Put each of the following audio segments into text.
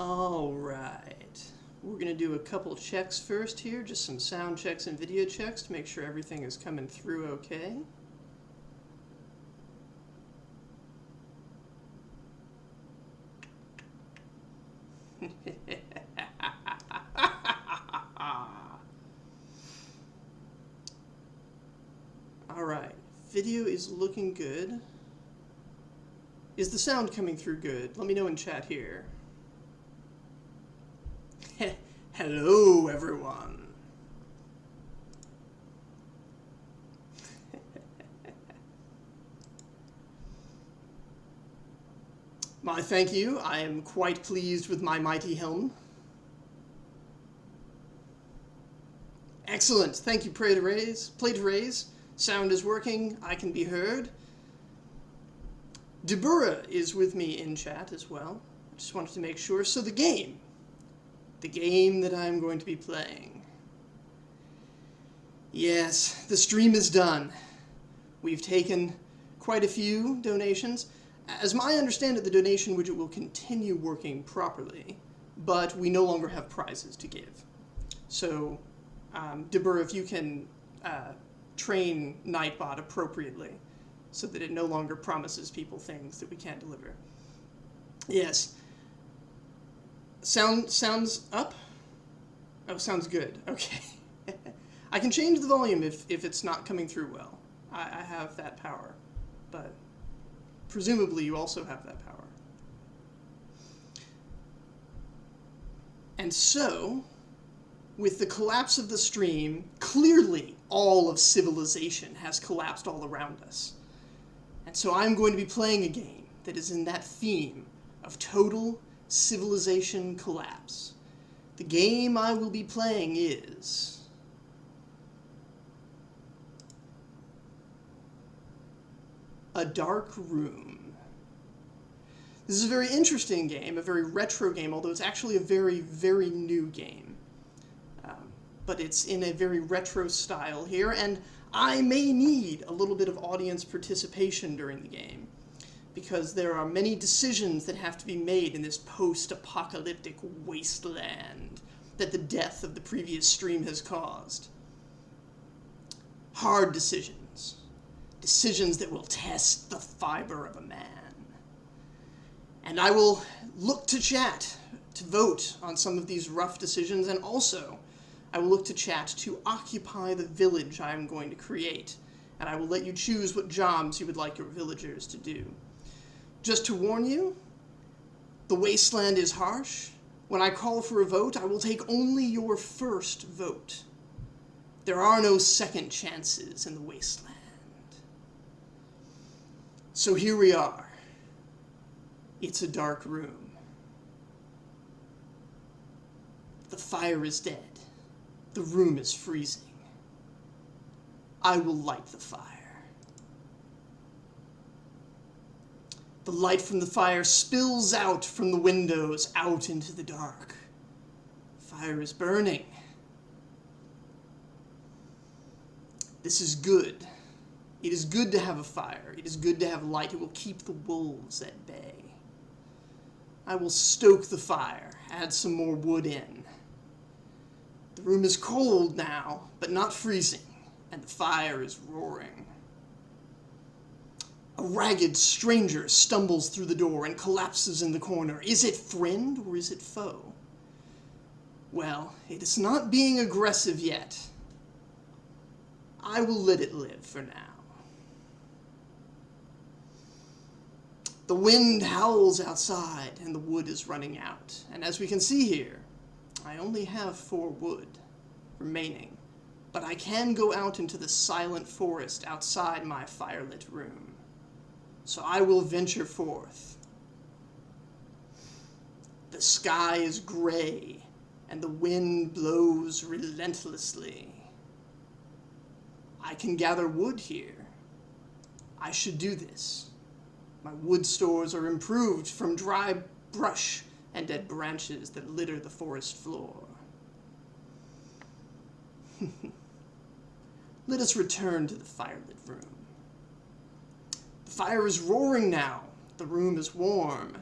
Alright, we're going to do a couple checks first here, just some sound checks and video checks to make sure everything is coming through okay. Alright, video is looking good. Is the sound coming through good? Let me know in chat here. Hello, everyone. My thank you. I am quite pleased with my mighty helm. Excellent. Thank you, Play to Raise. Sound is working. I can be heard. Debura is with me in chat as well. I just wanted to make sure. So the game that I'm going to be playing. Yes, the stream is done. We've taken quite a few donations. As I understand it, the donation widget will continue working properly, but we no longer have prizes to give. So, Debura, if you can train Nightbot appropriately so that it no longer promises people things that we can't deliver. Yes. Sounds up? Oh, sounds good. Okay. I can change the volume if it's not coming through well. I have that power, but presumably you also have that power. And so, with the collapse of the stream, clearly all of civilization has collapsed all around us. And so I'm going to be playing a game that is in that theme of total civilization collapse. The game I will be playing is A Dark Room. This is a very interesting game, a very retro game, although it's actually a very, very new game. But it's in a very retro style here, and I may need a little bit of audience participation during the game, because there are many decisions that have to be made in this post-apocalyptic wasteland that the death of the previous stream has caused. Hard decisions. Decisions that will test the fiber of a man. And I will look to chat to vote on some of these rough decisions, and also I will look to chat to occupy the village I am going to create, and I will let you choose what jobs you would like your villagers to do. Just to warn you, the wasteland is harsh. When I call for a vote, I will take only your first vote. There are no second chances in the wasteland. So here we are. It's a dark room. The fire is dead. The room is freezing. I will light the fire. The light from the fire spills out from the windows out into the dark. Fire is burning. This is good. It is good to have a fire. It is good to have light. It will keep the wolves at bay. I will stoke the fire, add some more wood in. The room is cold now, but not freezing, and the fire is roaring. A ragged stranger stumbles through the door and collapses in the corner. Is it friend or is it foe? Well, it is not being aggressive yet. I will let it live for now. The wind howls outside and the wood is running out. And as we can see here, I only have 4 wood remaining, but I can go out into the silent forest outside my firelit room. So I will venture forth. The sky is gray, and the wind blows relentlessly. I can gather wood here. I should do this. My wood stores are improved from dry brush and dead branches that litter the forest floor. Let us return to the firelit room. The fire is roaring now. The room is warm,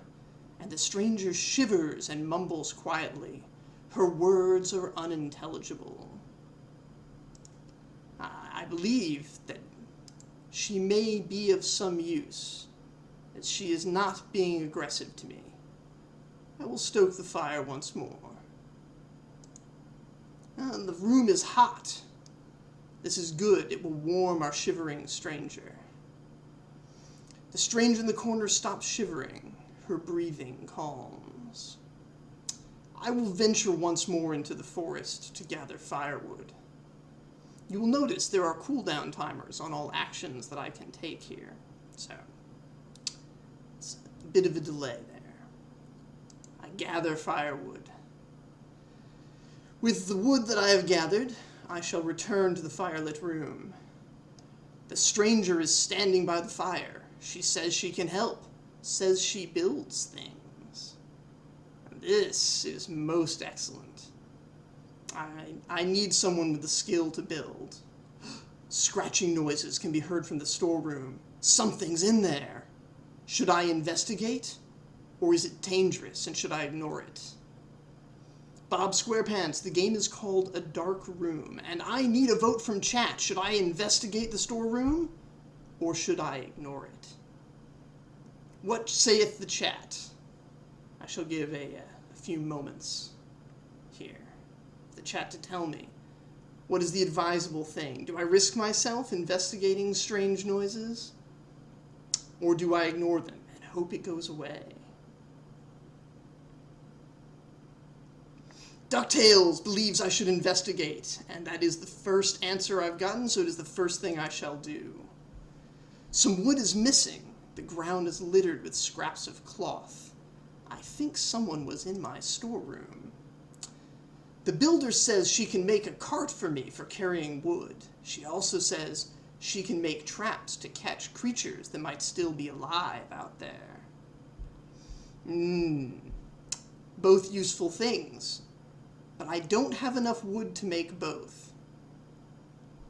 and the stranger shivers and mumbles quietly. Her words are unintelligible. I believe that she may be of some use, that she is not being aggressive to me. I will stoke the fire once more. The room is hot. This is good. It will warm our shivering stranger. The stranger in the corner stops shivering. Her breathing calms. I will venture once more into the forest to gather firewood. You will notice there are cooldown timers on all actions that I can take here, so it's a bit of a delay there. I gather firewood. With the wood that I have gathered, I shall return to the firelit room. The stranger is standing by the fire. She says she can help, says she builds things. This is most excellent. I need someone with the skill to build. Scratching noises can be heard from the storeroom. Something's in there. Should I investigate? Or is it dangerous and should I ignore it? Bob Squarepants, the game is called A Dark Room, and I need a vote from chat. Should I investigate the storeroom? Or should I ignore it? What saith the chat? I shall give a few moments here for the chat to tell me. What is the advisable thing? Do I risk myself investigating strange noises? Or do I ignore them and hope it goes away? DuckTales believes I should investigate, and that is the first answer I've gotten, so it is the first thing I shall do. Some wood is missing. The ground is littered with scraps of cloth. I think someone was in my storeroom. The builder says she can make a cart for me for carrying wood. She also says she can make traps to catch creatures that might still be alive out there. Both useful things, but I don't have enough wood to make both.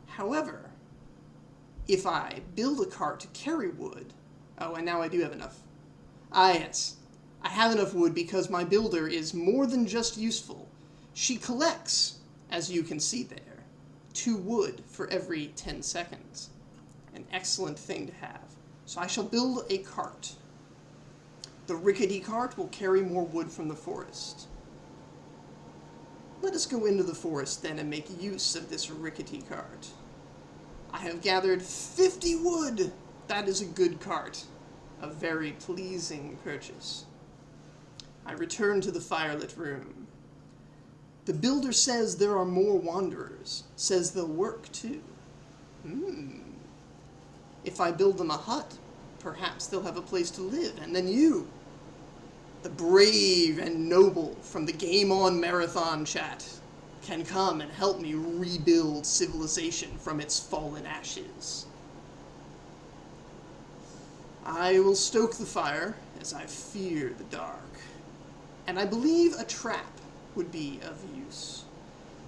However, if I build a cart to carry wood, oh, and now I do have enough. Ah, yes. I have enough wood because my builder is more than just useful. She collects, as you can see there, 2 wood for every 10 seconds. An excellent thing to have. So I shall build a cart. The rickety cart will carry more wood from the forest. Let us go into the forest then and make use of this rickety cart. I have gathered 50 wood. That is a good cart. A very pleasing purchase. I return to the firelit room. The builder says there are more wanderers. Says they'll work too. If I build them a hut, perhaps they'll have a place to live. And then you, the brave and noble from the Game On Marathon chat, can come and help me rebuild civilization from its fallen ashes. I will stoke the fire, as I fear the dark. And I believe a trap would be of use.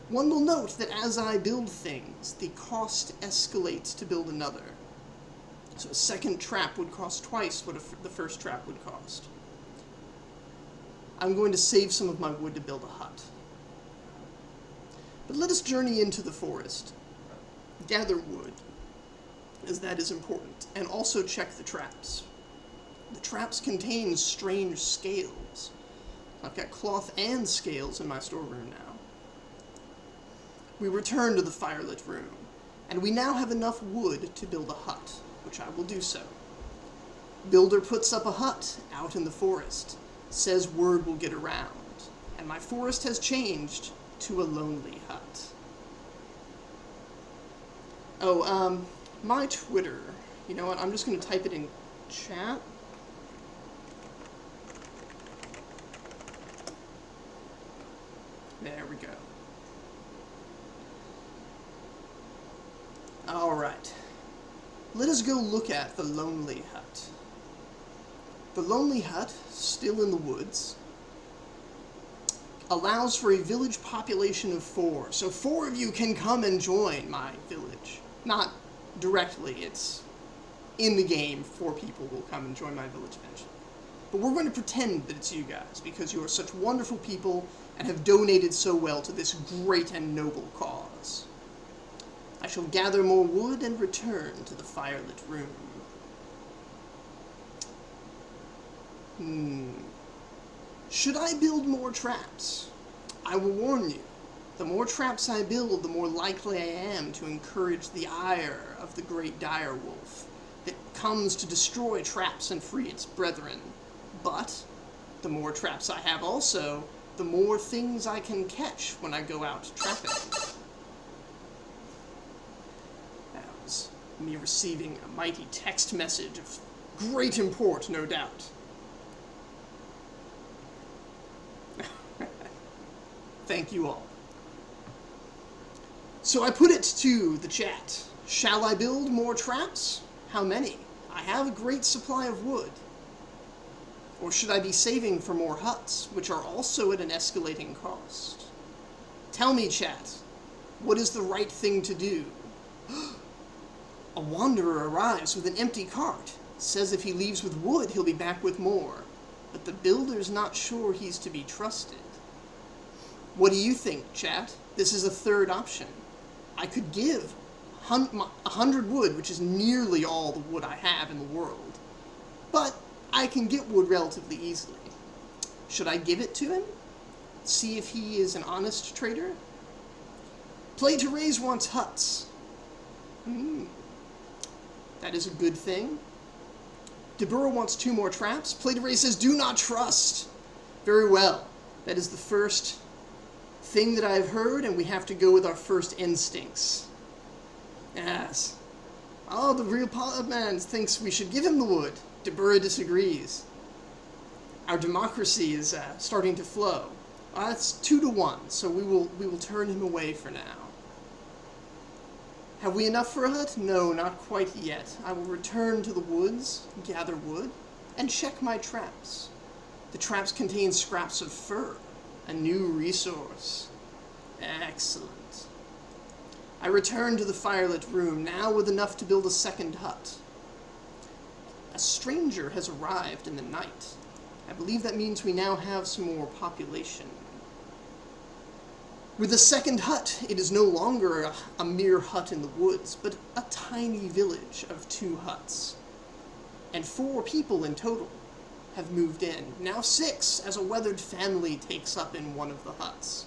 One will note that as I build things, the cost escalates to build another. So a second trap would cost twice what the first trap would cost. I'm going to save some of my wood to build a hut. But let us journey into the forest, gather wood, as that is important, and also check the traps. The traps contain strange scales. I've got cloth and scales in my storeroom now. We return to the firelit room, and we now have enough wood to build a hut, which I will do so. Builder puts up a hut out in the forest, says word will get around, and my forest has changed to a lonely hut. Oh, my Twitter, you know what, I'm just going to type it in chat. There we go. Alright. Let us go look at the Lonely Hut. The Lonely Hut, still in the woods, allows for a village population of 4. So 4 of you can come and join my village. Not directly, it's in the game, 4 people will come and join my village eventually. but we're going to pretend that it's you guys, because you are such wonderful people and have donated so well to this great and noble cause. I shall gather more wood and return to the firelit room. Should I build more traps? I will warn you, the more traps I build, the more likely I am to encourage the ire of the great dire wolf that comes to destroy traps and free its brethren. But the more traps I have also, the more things I can catch when I go out trapping. That was me receiving a mighty text message of great import, no doubt. Thank you all. So I put it to the chat. Shall I build more traps? How many? I have a great supply of wood. Or should I be saving for more huts, which are also at an escalating cost? Tell me, chat, what is the right thing to do? A wanderer arrives with an empty cart. Says if he leaves with wood, he'll be back with more. But the builder's not sure he's to be trusted. What do you think, chat? This is a third option. I could give 100 wood, which is nearly all the wood I have in the world. But I can get wood relatively easily. Should I give it to him? See if he is an honest trader? Play to raise wants huts. That is a good thing. Deborah wants 2 more traps. Play to raise says, do not trust. Very well. That is the first thing that I've heard, and we have to go with our first instincts. Yes. Oh, the real man thinks we should give him the wood. Deborah disagrees. Our democracy is starting to flow. That's 2-1, so we will turn him away for now. Have we enough for a hut? No, not quite yet. I will return to the woods, gather wood, and check my traps. The traps contain scraps of fur, a new resource. Excellent. I return to the firelit room, now with enough to build a second hut. A stranger has arrived in the night. I believe that means we now have some more population. With the second hut, it is no longer a mere hut in the woods, but a tiny village of 2 huts. And 4 people in total have moved in. Now 6, as a weathered family takes up in one of the huts.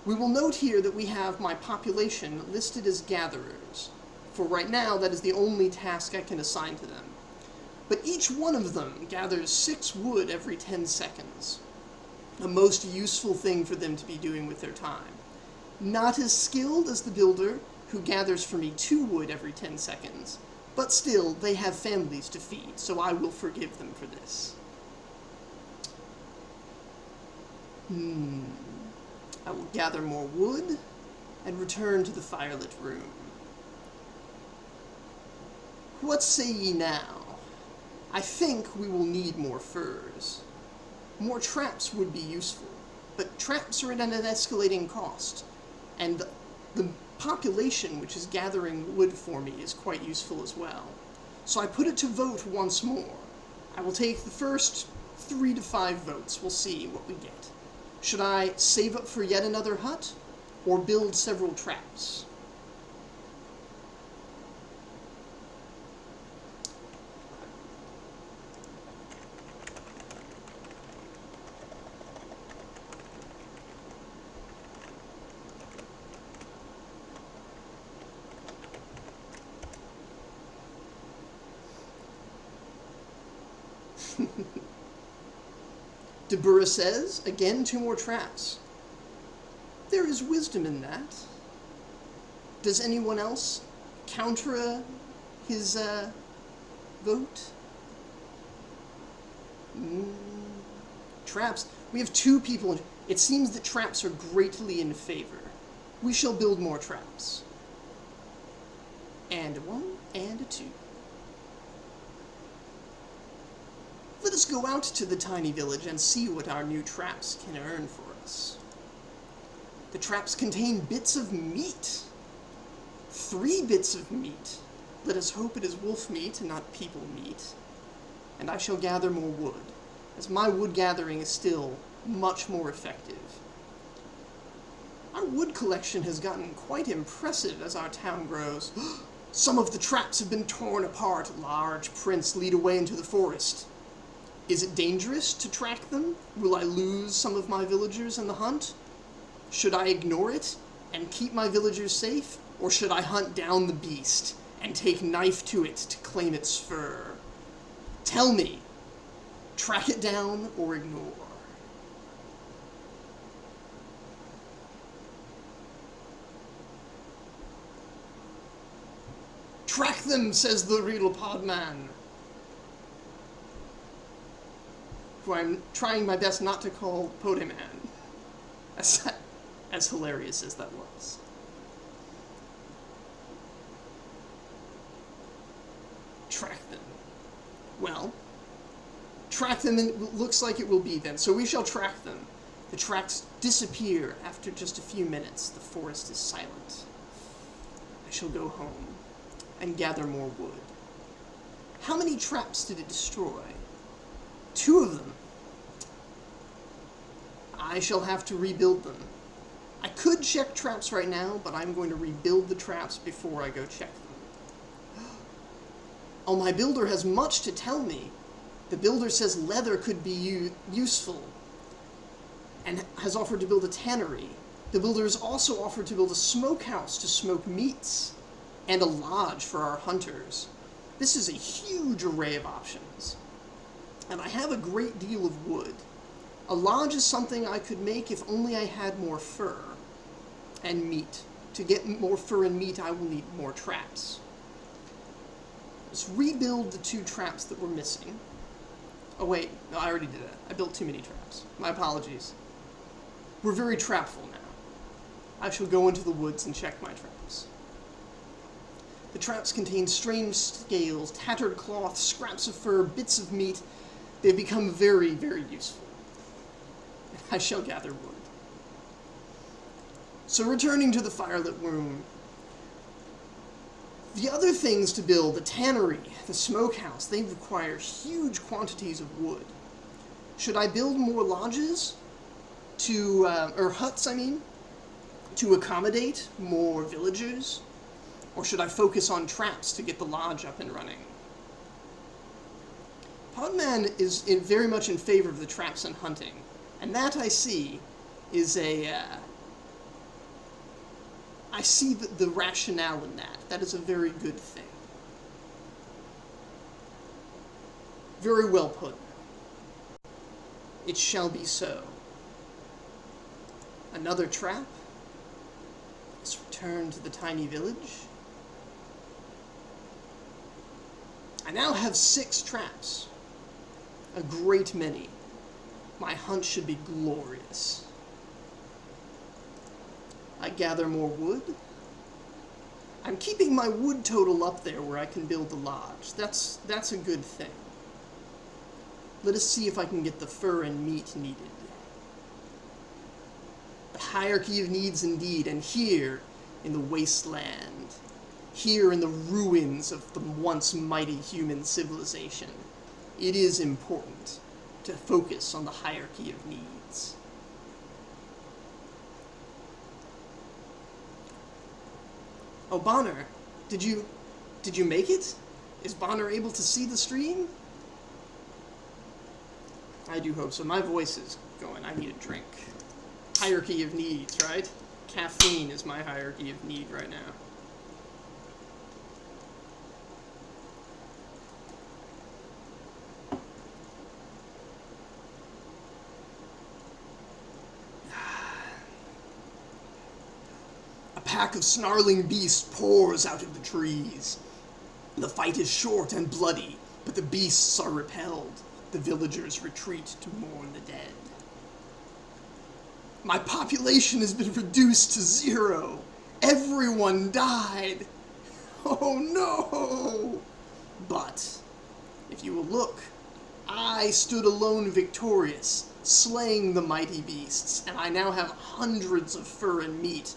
We will note here that we have my population listed as gatherers. For right now, that is the only task I can assign to them. But each one of them gathers 6 wood every 10 seconds. A most useful thing for them to be doing with their time. Not as skilled as the builder, who gathers for me 2 wood every 10 seconds, but still, they have families to feed, so I will forgive them for this. I will gather more wood and return to the firelit room. What say ye now? I think we will need more furs. More traps would be useful, but traps are at an escalating cost, and the population which is gathering wood for me is quite useful as well. So I put it to vote once more. I will take the first 3 to 5 votes. We'll see what we get. Should I save up for yet another hut, or build several traps? Deborah says, again 2 more traps. There is wisdom in that. Does anyone else counter his vote? Traps. We have 2 people. It seems that traps are greatly in favor. We shall build more traps. And a 1 and a 2. Let us go out to the tiny village and see what our new traps can earn for us. The traps contain bits of meat. 3 bits of meat. Let us hope it is wolf meat and not people meat. and I shall gather more wood, as my wood gathering is still much more effective. Our wood collection has gotten quite impressive as our town grows. Some of the traps have been torn apart. Large prints lead away into the forest. Is it dangerous to track them? Will I lose some of my villagers in the hunt? Should I ignore it and keep my villagers safe? Or should I hunt down the beast and take knife to it to claim its fur? Tell me, track it down or ignore? Track them, says the Riddlepod man, who I'm trying my best not to call Podeman, as hilarious as that was. Track them. Well, track them, and it looks like it will be then. So we shall track them. The tracks disappear after just a few minutes. The forest is silent. I shall go home and gather more wood. How many traps did it destroy? 2 of them. I shall have to rebuild them. I could check traps right now, but I'm going to rebuild the traps before I go check them. Oh, my builder has much to tell me. The builder says leather could be useful and has offered to build a tannery. The builder has also offered to build a smokehouse to smoke meats and a lodge for our hunters. This is a huge array of options. And I have a great deal of wood. A lodge is something I could make if only I had more fur and meat. To get more fur and meat, I will need more traps. Let's rebuild the 2 traps that were missing. Oh wait, no, I already did that. I built too many traps. My apologies. We're very trapful now. I shall go into the woods and check my traps. The traps contain strange scales, tattered cloth, scraps of fur, bits of meat. They've become very, very useful. I shall gather wood. So returning to the firelit room, the other things to build, the tannery, the smokehouse, they require huge quantities of wood. Should I build more lodges or huts, to accommodate more villagers? Or should I focus on traps to get the lodge up and running? Podman is very much in favor of the traps and hunting, and that I see is I see the rationale in that. That is a very good thing. Very well put. It shall be so. Another trap. Let's return to the tiny village. I now have 6 traps. A great many. My hunt should be glorious. I gather more wood. I'm keeping my wood total up there where I can build the lodge. That's a good thing. Let us see if I can get the fur and meat needed. The hierarchy of needs indeed, and here in the wasteland, here in the ruins of the once mighty human civilization, it is important to focus on the hierarchy of needs. Oh, Bonner, did you make it? Is Bonner able to see the stream? I do hope so. My voice is going. I need a drink. Hierarchy of needs, right? Caffeine is my hierarchy of need right now. A pack of snarling beasts pours out of the trees. The fight is short and bloody, but the beasts are repelled. The villagers retreat to mourn the dead. My population has been reduced to 0. Everyone died. Oh no! But, if you will look, I stood alone victorious, slaying the mighty beasts, and I now have hundreds of fur and meat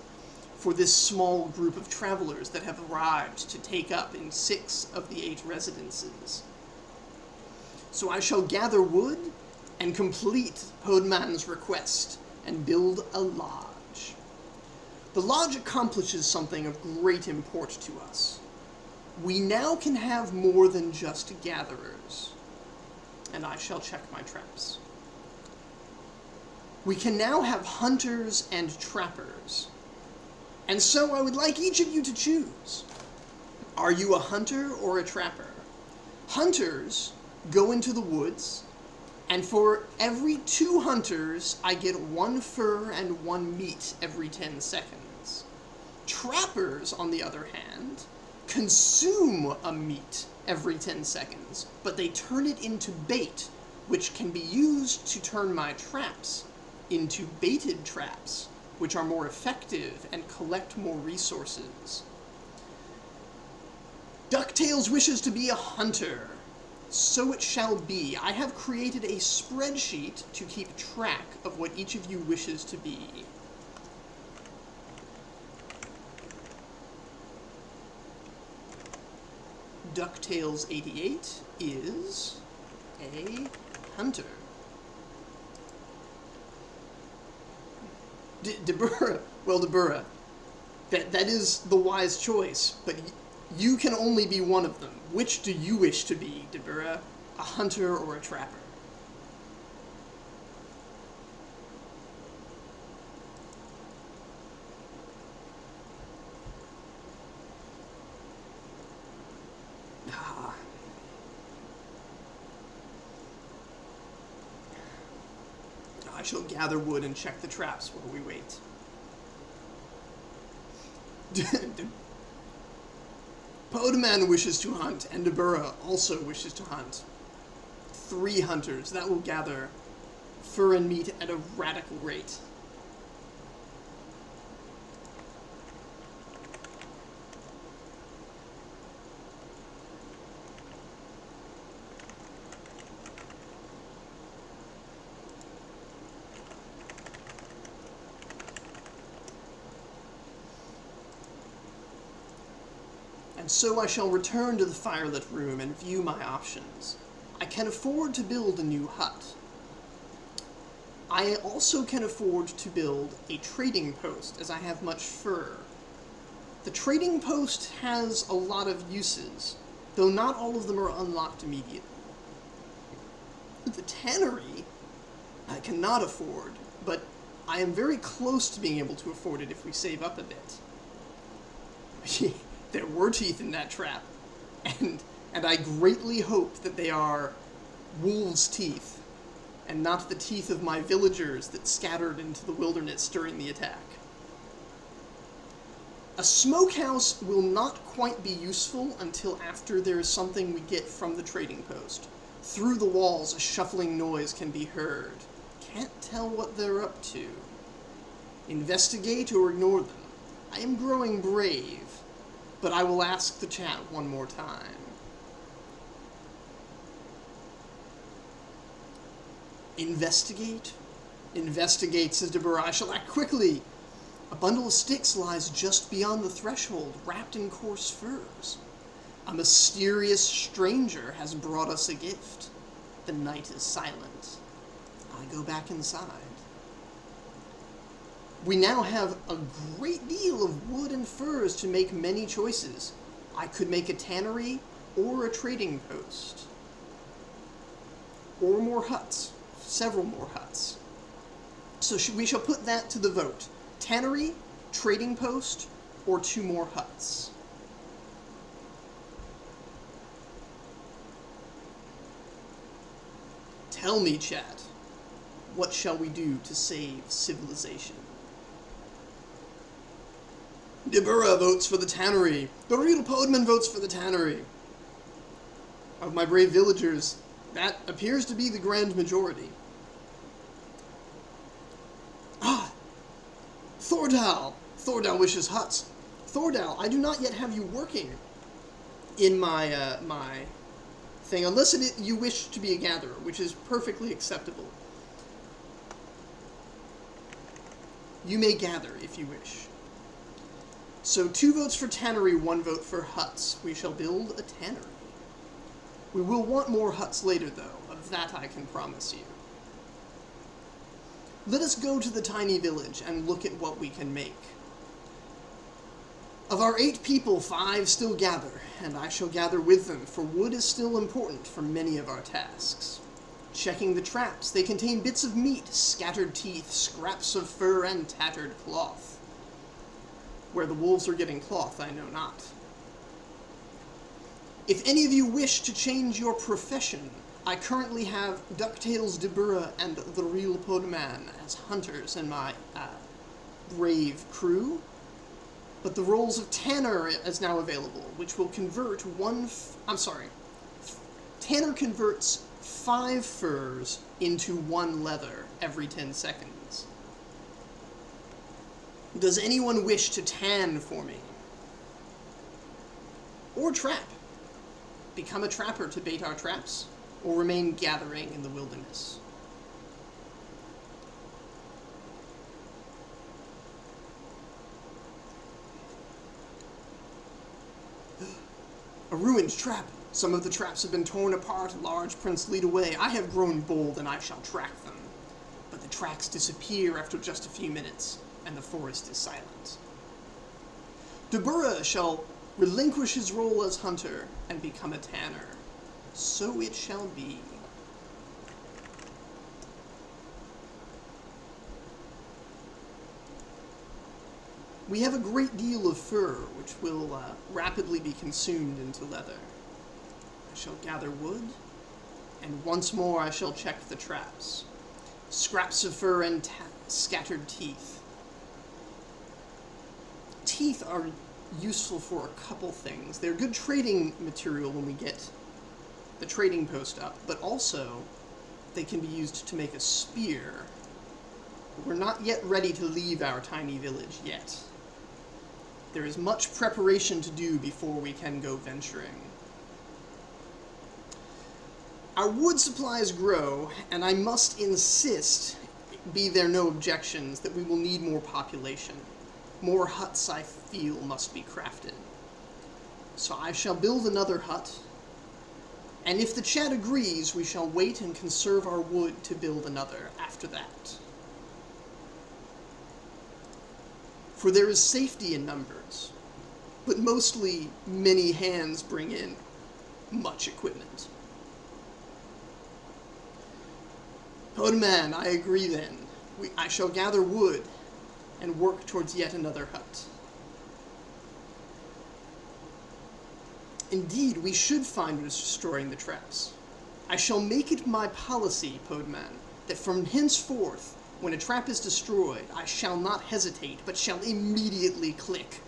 for this small group of travelers that have arrived to take up in 6 of the 8 residences. So I shall gather wood and complete Podman's request and build a lodge. The lodge accomplishes something of great import to us. We now can have more than just gatherers. And I shall check my traps. We can now have hunters and trappers. And so I would like each of you to choose. Are you a hunter or a trapper? Hunters go into the woods, and for every 2 hunters, I get 1 fur and 1 meat every 10 seconds. Trappers, on the other hand, consume a meat every 10 seconds, but they turn it into bait, which can be used to turn my traps into baited traps, which are more effective and collect more resources. DuckTales wishes to be a hunter. So it shall be. I have created a spreadsheet to keep track of what each of you wishes to be. DuckTales 88 is a hunter. Deborah, well, Deborah, that is the wise choice, but you can only be one of them. Which do you wish to be, Deborah? A hunter or a trapper? I shall gather wood and check the traps while we wait. Podman wishes to hunt, and Deborah also wishes to hunt. 3 hunters. That will gather fur and meat at a radical rate. And so I shall return to the firelit room and view my options. I can afford to build a new hut. I also can afford to build a trading post, as I have much fur. The trading post has a lot of uses, though not all of them are unlocked immediately. The tannery I cannot afford, but I am very close to being able to afford it if we save up a bit. There were teeth in that trap, and I greatly hope that they are wolves' teeth, and not the teeth of my villagers that scattered into the wilderness during the attack. A smokehouse will not quite be useful until after there is something we get from the trading post. Through the walls, a shuffling noise can be heard. Can't tell what they're up to. Investigate or ignore them. I am growing brave, but I will ask the chat one more time. Investigate? Investigate, says Deborah. I shall act quickly. A bundle of sticks lies just beyond the threshold, wrapped in coarse furs. A mysterious stranger has brought us a gift. The night is silent. I go back inside. We now have a great deal of wood and furs to make many choices. I could make a tannery or a trading post. Or more huts. Several more huts. So we shall put that to the vote. Tannery, trading post, or 2 more huts. Tell me, chat, what shall we do to save civilization? Deborah votes for the tannery. The real Podman votes for the tannery. Of my brave villagers, that appears to be the grand majority. Ah! Thordal! Thordal wishes huts. Thordal, I do not yet have you working in my, my thing, unless you wish to be a gatherer, which is perfectly acceptable. You may gather if you wish. So 2 votes for tannery, 1 vote for huts. We shall build a tannery. We will want more huts later, though. That I can promise you. Let us go to the tiny village and look at what we can make. Of our 8 people, 5 still gather, and I shall gather with them, for wood is still important for many of our tasks. Checking the traps, they contain bits of meat, scattered teeth, scraps of fur, and tattered cloth. Where the wolves are getting cloth, I know not. If any of you wish to change your profession, I currently have DuckTales, Deborah, and the Real Podman as hunters in my brave crew. But the roles of Tanner is now available, which will convert Tanner converts 5 furs into 1 leather every 10 seconds. Does anyone wish to tan for me? Or trap? Become a trapper to bait our traps? Or remain gathering in the wilderness? A ruined trap. Some of the traps have been torn apart, large prints lead away. I have grown bold, and I shall track them. But the tracks disappear after just a few minutes, and the forest is silent. Deborah shall relinquish his role as hunter and become a tanner. So it shall be. We have a great deal of fur, which will rapidly be consumed into leather. I shall gather wood, and once more I shall check the traps. Scraps of fur and scattered teeth. Teeth are useful for a couple things. They're good trading material when we get the trading post up, but also they can be used to make a spear. We're not yet ready to leave our tiny village yet. There is much preparation to do before we can go venturing. Our wood supplies grow, and I must insist, be there no objections, that we will need more population. More huts, I feel, must be crafted. So I shall build another hut, and if the chat agrees, we shall wait and conserve our wood to build another after that. For there is safety in numbers, but mostly many hands bring in much equipment. Podman, I agree then. I shall gather wood and work towards yet another hut. Indeed, we should find destroying the traps. I shall make it my policy, Podman, that from henceforth, when a trap is destroyed, I shall not hesitate, but shall immediately click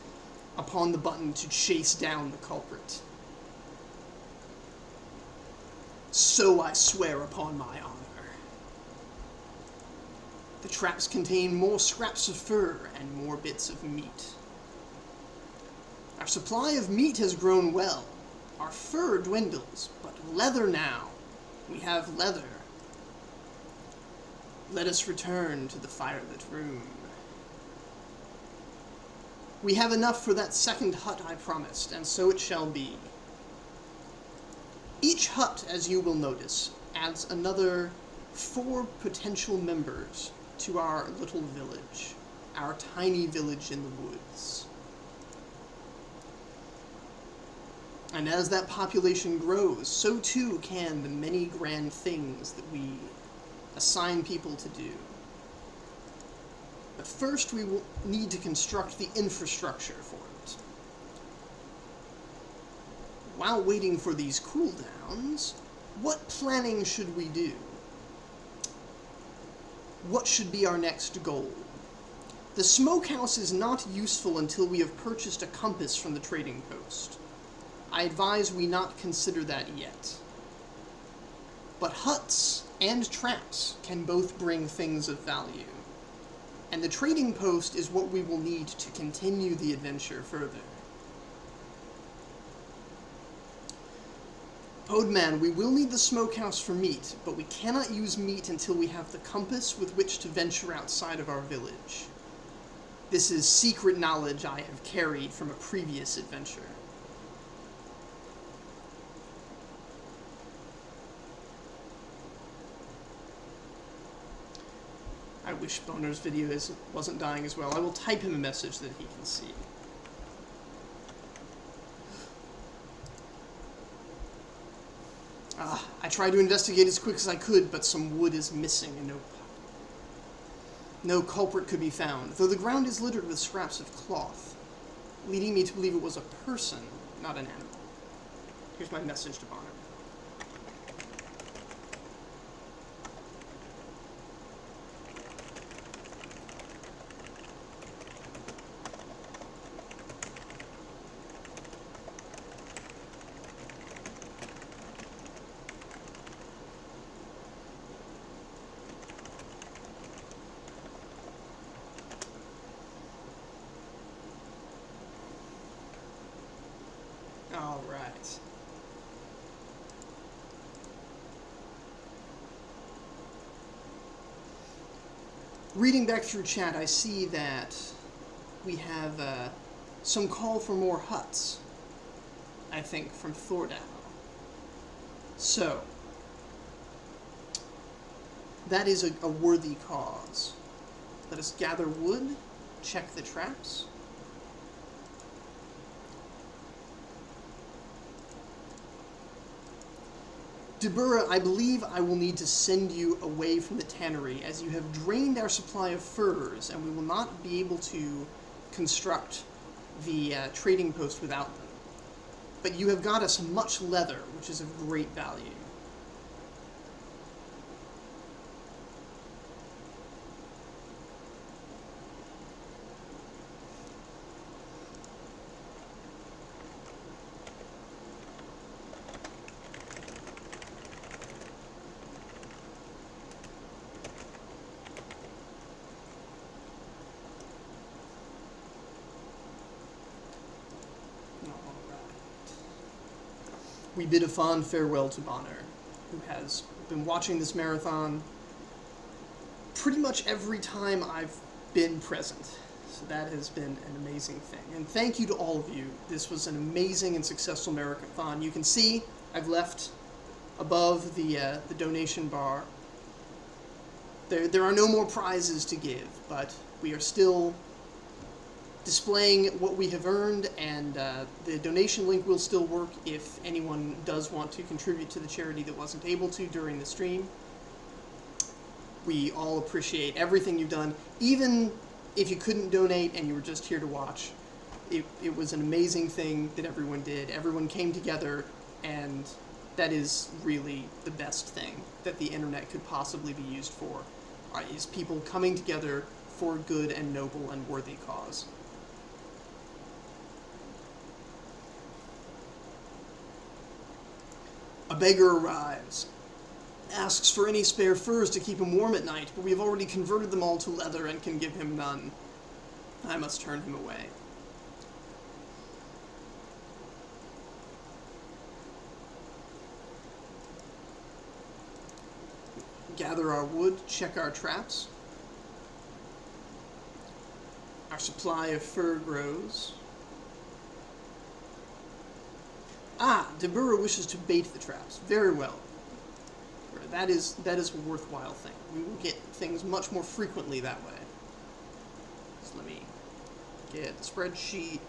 upon the button to chase down the culprit. So I swear upon my honor. The traps contain more scraps of fur and more bits of meat. Our supply of meat has grown well. Our fur dwindles, but leather now. We have leather. Let us return to the firelit room. We have enough for that second hut I promised, and so it shall be. Each hut, as you will notice, adds another 4 potential members to our little village, our tiny village in the woods. And as that population grows, so too can the many grand things that we assign people to do. But first we will need to construct the infrastructure for it. While waiting for these cooldowns, what planning should we do? What should be our next goal? The smokehouse is not useful until we have purchased a compass from the trading post. I advise we not consider that yet. But huts and traps can both bring things of value, and the trading post is what we will need to continue the adventure further. Podman, we will need the smokehouse for meat, but we cannot use meat until we have the compass with which to venture outside of our village. This is secret knowledge I have carried from a previous adventure. I wish Boner's video wasn't dying as well. I will type him a message that he can see. I tried to investigate as quick as I could, but some wood is missing and no culprit could be found, though the ground is littered with scraps of cloth, leading me to believe it was a person, not an animal. Here's my message to Bonner. All right. Reading back through chat, I see that we have some call for more huts, I think, from Thordow. So, that is a worthy cause. Let us gather wood, check the traps. Deburra, I believe I will need to send you away from the tannery, as you have drained our supply of furs, and we will not be able to construct the trading post without them. But you have got us much leather, which is of great value. We bid a fond farewell to Bonner, who has been watching this marathon pretty much every time I've been present. So that has been an amazing thing. And thank you to all of you. This was an amazing and successful marathon. You can see I've left above the donation bar. There are no more prizes to give, but we are still displaying what we have earned, and the donation link will still work if anyone does want to contribute to the charity that wasn't able to during the stream. We all appreciate everything you've done, even if you couldn't donate and you were just here to watch. It was an amazing thing that everyone did. Everyone came together, and that is really the best thing that the internet could possibly be used for, is people coming together for a good and noble and worthy cause. A beggar arrives, asks for any spare furs to keep him warm at night, but we have already converted them all to leather and can give him none. I must turn him away. Gather our wood, check our traps. Our supply of fur grows. Deburra wishes to bait the traps. Very well. That is a worthwhile thing. We will get things much more frequently that way. So let me get the spreadsheet.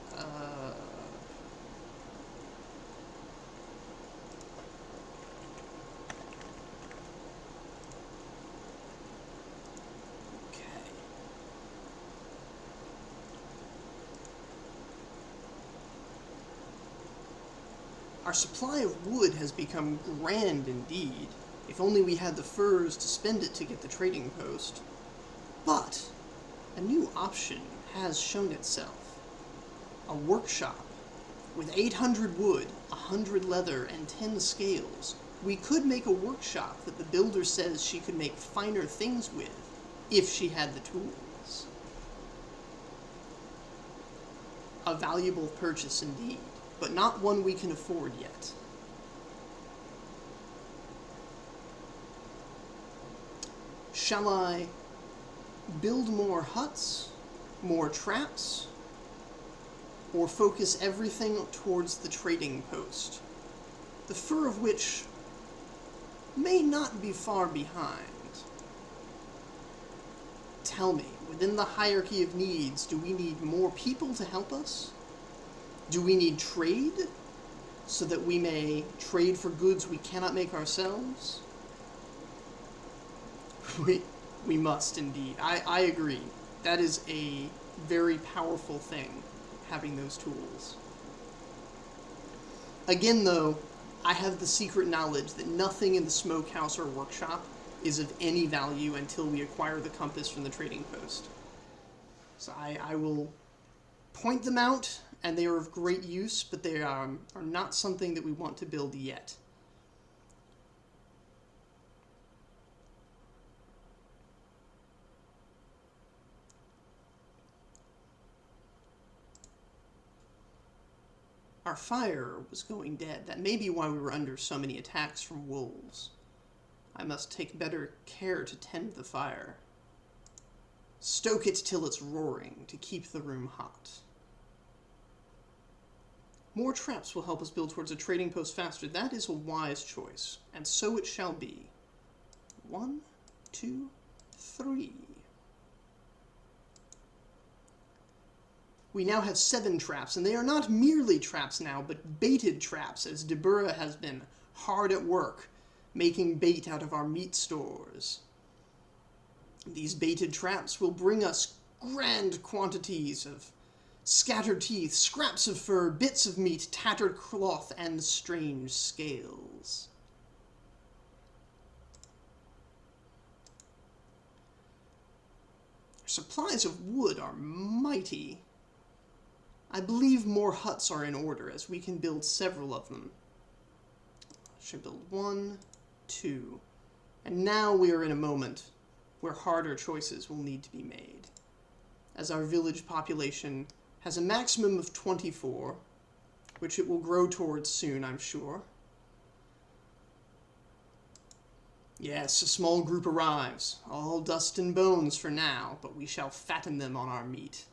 Our supply of wood has become grand indeed. If only we had the furs to spend it to get the trading post. But a new option has shown itself. A workshop with 800 wood, 100 leather, and 10 scales. We could make a workshop that the builder says she could make finer things with, if she had the tools. A valuable purchase indeed, but not one we can afford yet. Shall I build more huts, more traps, or focus everything towards the trading post, the fur of which may not be far behind? tell me, within the hierarchy of needs, do we need more people to help us? Do we need trade, so that we may trade for goods we cannot make ourselves? We must indeed. I agree. That is a very powerful thing, having those tools. Again, though, I have the secret knowledge that nothing in the smokehouse or workshop is of any value until we acquire the compass from the trading post. So I will point them out, and they are of great use, but they are not something that we want to build yet. Our fire was going dead. That may be why we were under so many attacks from wolves. I must take better care to tend the fire. Stoke it till it's roaring, to keep the room hot. More traps will help us build towards a trading post faster. That is a wise choice, and so it shall be. 1, 2, 3. We now have 7 traps, and they are not merely traps now, but baited traps, as Deborah has been hard at work, making bait out of our meat stores. These baited traps will bring us grand quantities of scattered teeth, scraps of fur, bits of meat, tattered cloth, and strange scales. Our supplies of wood are mighty. I believe more huts are in order, as we can build several of them. I should build 1, 2, and now we are in a moment where harder choices will need to be made, as our village population has a maximum of 24, which it will grow towards soon, I'm sure. Yes, a small group arrives, all dust and bones for now, but we shall fatten them on our meat.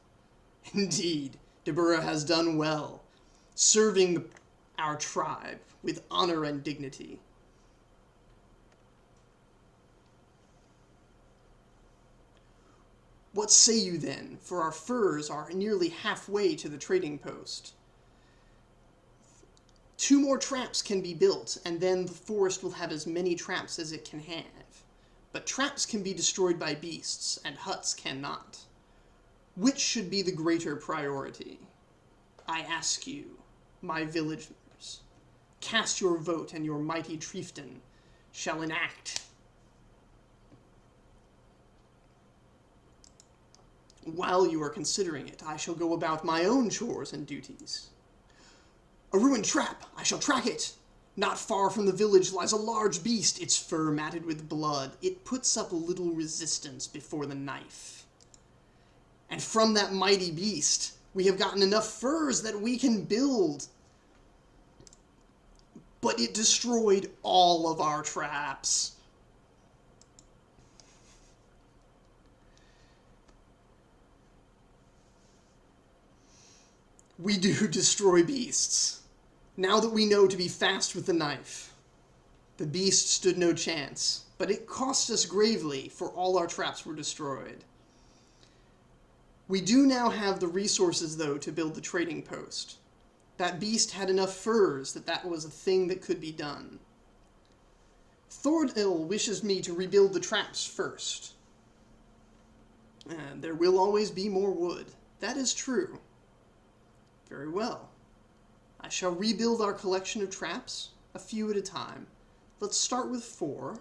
Indeed, Deborah has done well, serving our tribe with honor and dignity. What say you then, for our furs are nearly halfway to the trading post. 2 more traps can be built, and then the forest will have as many traps as it can have. But traps can be destroyed by beasts, and huts cannot. Which should be the greater priority? I ask you, my villagers, cast your vote, and your mighty chieftain shall enact. While you are considering it, I shall go about my own chores and duties. A ruined trap! I shall track it! Not far from the village lies a large beast, its fur matted with blood. It puts up little resistance before the knife. And from that mighty beast, we have gotten enough furs that we can build. But it destroyed all of our traps. We do destroy beasts. Now that we know to be fast with the knife. The beast stood no chance, but it cost us gravely, for all our traps were destroyed. We do now have the resources, though, to build the trading post. That beast had enough furs that was a thing that could be done. Thordil wishes me to rebuild the traps first. And there will always be more wood. That is true. Very well. I shall rebuild our collection of traps, a few at a time. Let's start with 4.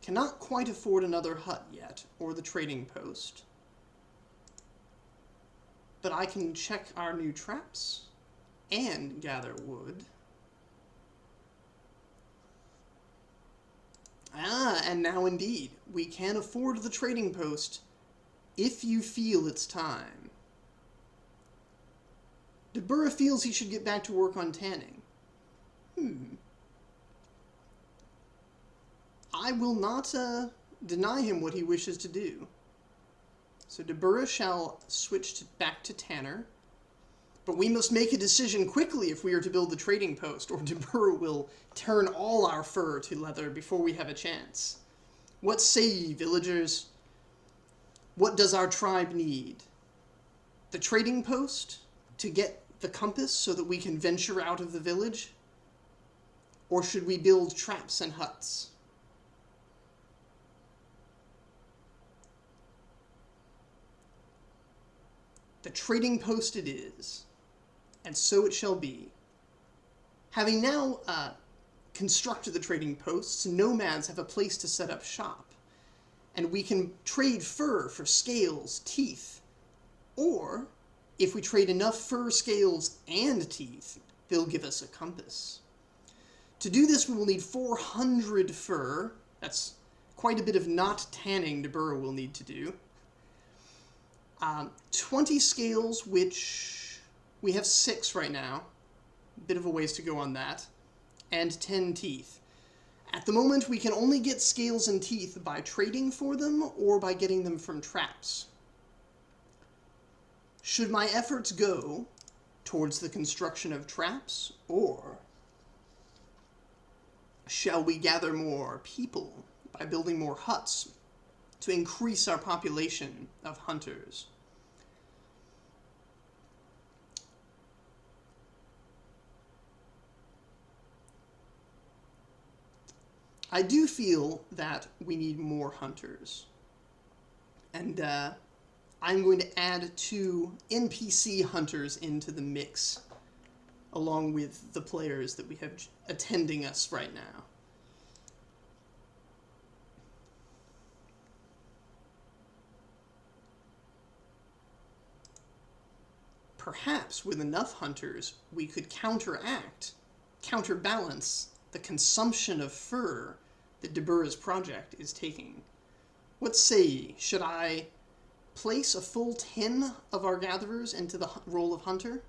Cannot quite afford another hut yet, or the trading post. But I can check our new traps and gather wood. And now indeed, we can afford the trading post if you feel it's time. Deborah feels he should get back to work on tanning. I will not deny him what he wishes to do. So Deborah shall switch back to tanner. But we must make a decision quickly if we are to build the trading post, or Deborah will turn all our fur to leather before we have a chance. What say ye, villagers? What does our tribe need? The trading post to get the compass so that we can venture out of the village? Or should we build traps and huts? The trading post it is, and so it shall be. Having now constructed the trading posts, nomads have a place to set up shop, and we can trade fur for scales, teeth, or if we trade enough fur, scales, and teeth, they'll give us a compass. To do this, we will need 400 fur. That's quite a bit of not tanning de burr we'll need to do. 20 scales, which we have 6 right now. A bit of a ways to go on that. And 10 teeth. At the moment, we can only get scales and teeth by trading for them or by getting them from traps. Should my efforts go towards the construction of traps, or shall we gather more people by building more huts to increase our population of hunters? I do feel that we need more hunters. And I'm going to add 2 NPC hunters into the mix, along with the players that we have attending us right now. Perhaps with enough hunters, we could counterbalance the consumption of fur that de Burr's project is taking. What say ye? Should I place a full 10 of our gatherers into the role of hunter?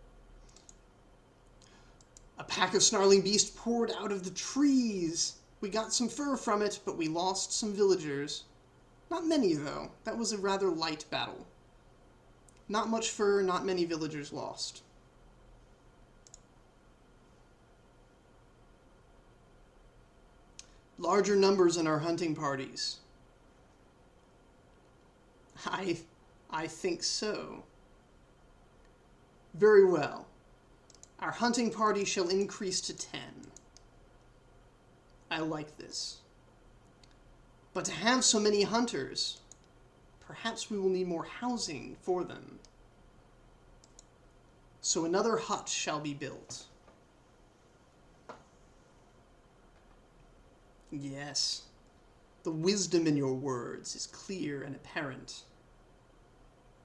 A pack of snarling beasts poured out of the trees. We got some fur from it, but we lost some villagers. Not many, though. That was a rather light battle. Not much fur, not many villagers lost. Larger numbers in our hunting parties. I think so. Very well. Our hunting party shall increase to 10. I like this. But to have so many hunters, perhaps we will need more housing for them. So another hut shall be built. Yes, the wisdom in your words is clear and apparent.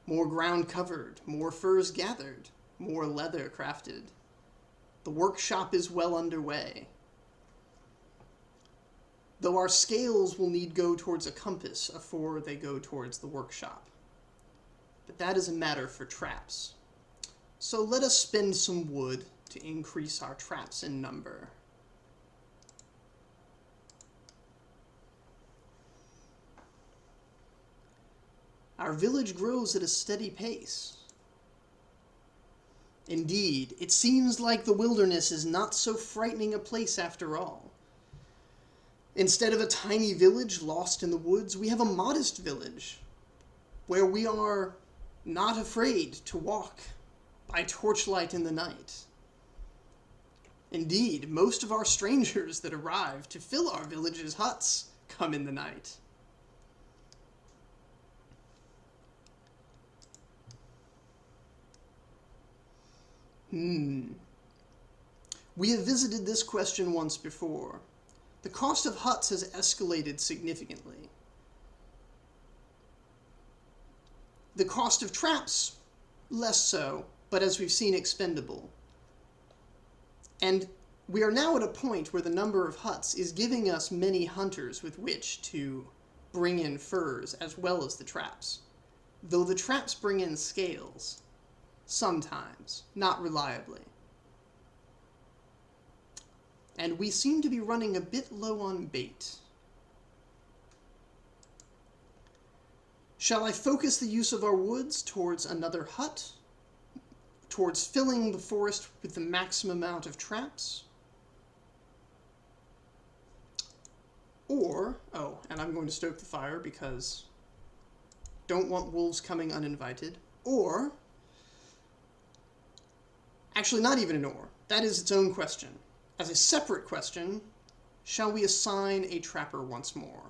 More ground covered, more furs gathered, more leather crafted. The workshop is well underway. Though our scales will need go towards a compass afore they go towards the workshop. But that is a matter for traps. So let us spend some wood to increase our traps in number. Our village grows at a steady pace. Indeed, it seems like the wilderness is not so frightening a place after all. Instead of a tiny village lost in the woods, we have a modest village where we are not afraid to walk by torchlight in the night. Indeed, most of our strangers that arrive to fill our village's huts come in the night. We have visited this question once before. The cost of huts has escalated significantly. The cost of traps, less so, but as we've seen, expendable. And we are now at a point where the number of huts is giving us many hunters with which to bring in furs as well as the traps. Though the traps bring in scales. Sometimes, not reliably. And we seem to be running a bit low on bait. Shall I focus the use of our woods towards another hut? Towards filling the forest with the maximum amount of traps? Or, and I'm going to stoke the fire because don't want wolves coming uninvited. Or, actually not even an or, that is its own question. As a separate question, shall we assign a trapper once more?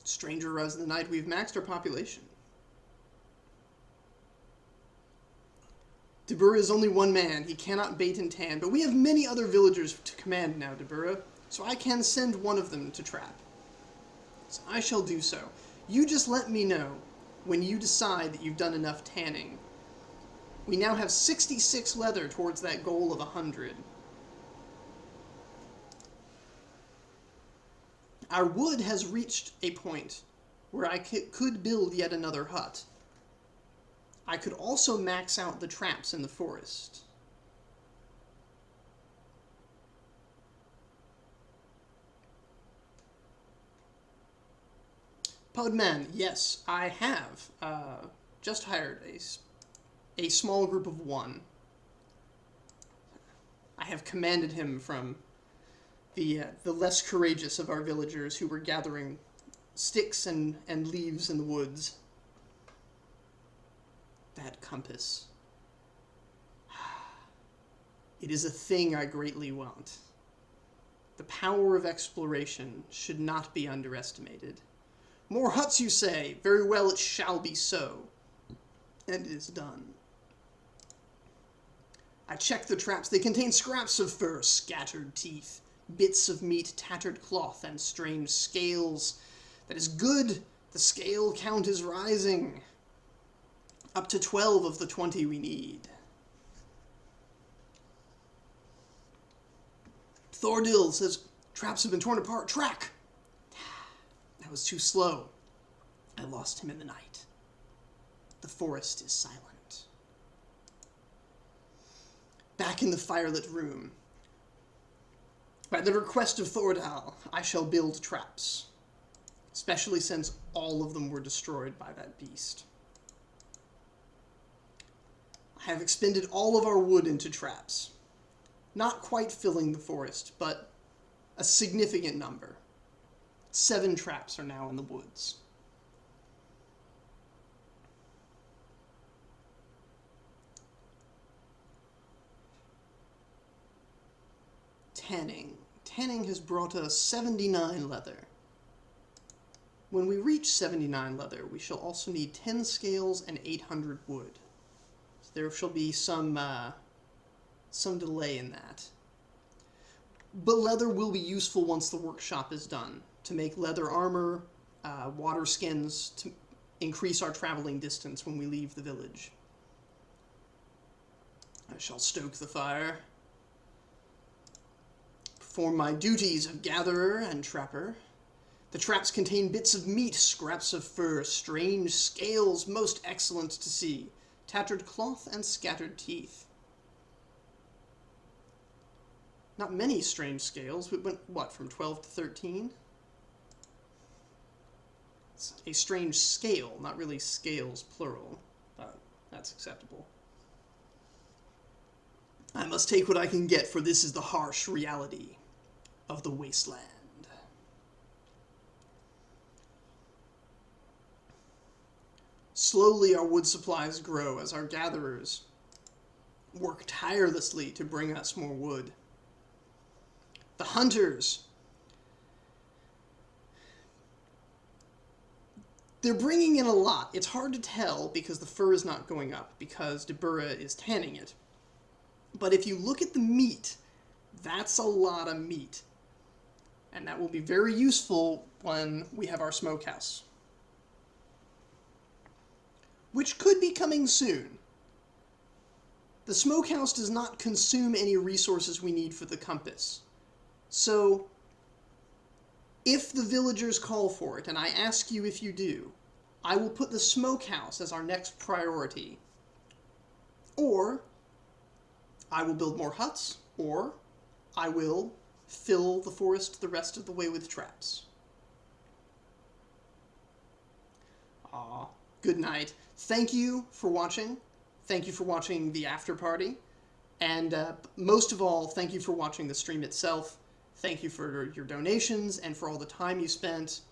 Stranger arrives in the night, we've maxed our population. Deburra is only one man, he cannot bait and tan, but we have many other villagers to command now, Deburra, so I can send one of them to trap. So I shall do so. You just let me know when you decide that you've done enough tanning. We now have 66 leather towards that goal of 100. Our wood has reached a point where I could build yet another hut. I could also max out the traps in the forest. Podman, yes, I have just hired a small group of one. I have commanded him from the less courageous of our villagers who were gathering sticks and leaves in the woods. That compass. It is a thing I greatly want. The power of exploration should not be underestimated. More huts, you say? Very well, it shall be so. And it is done. I checked the traps. They contain scraps of fur, scattered teeth, bits of meat, tattered cloth, and strange scales. That is good. The scale count is rising. Up to 12 of the 20 we need. Thordil says, traps have been torn apart. Track! That was too slow. I lost him in the night. The forest is silent. Back in the firelit room. By the request of Thordal, I shall build traps. Especially since all of them were destroyed by that beast. I have expended all of our wood into traps. Not quite filling the forest, but a significant number. 7 traps are now in the woods. Tanning. Tanning has brought us 79 leather. When we reach 79 leather, we shall also need 10 scales and 800 wood. So there shall be some delay in that. But leather will be useful once the workshop is done, to make leather armor, water skins, to increase our traveling distance when we leave the village. I shall stoke the fire, perform my duties of gatherer and trapper. The traps contain bits of meat, scraps of fur, strange scales, most excellent to see, tattered cloth and scattered teeth. Not many strange scales. We went, what, from 12 to 13? It's a strange scale, not really scales, plural. But that's acceptable. I must take what I can get, for this is the harsh reality of the wasteland. Slowly our wood supplies grow as our gatherers work tirelessly to bring us more wood. The hunters, they're bringing in a lot. It's hard to tell because the fur is not going up, because Deburra is tanning it. But if you look at the meat, that's a lot of meat. And that will be very useful when we have our smokehouse, which could be coming soon. The smokehouse does not consume any resources we need for the compass. So, if the villagers call for it, and I ask you if you do, I will put the smokehouse as our next priority. Or, I will build more huts, or I will fill the forest the rest of the way with traps. good night. Thank you for watching. Thank you for watching the after party. And most of all, thank you for watching the stream itself. Thank you for your donations and for all the time you spent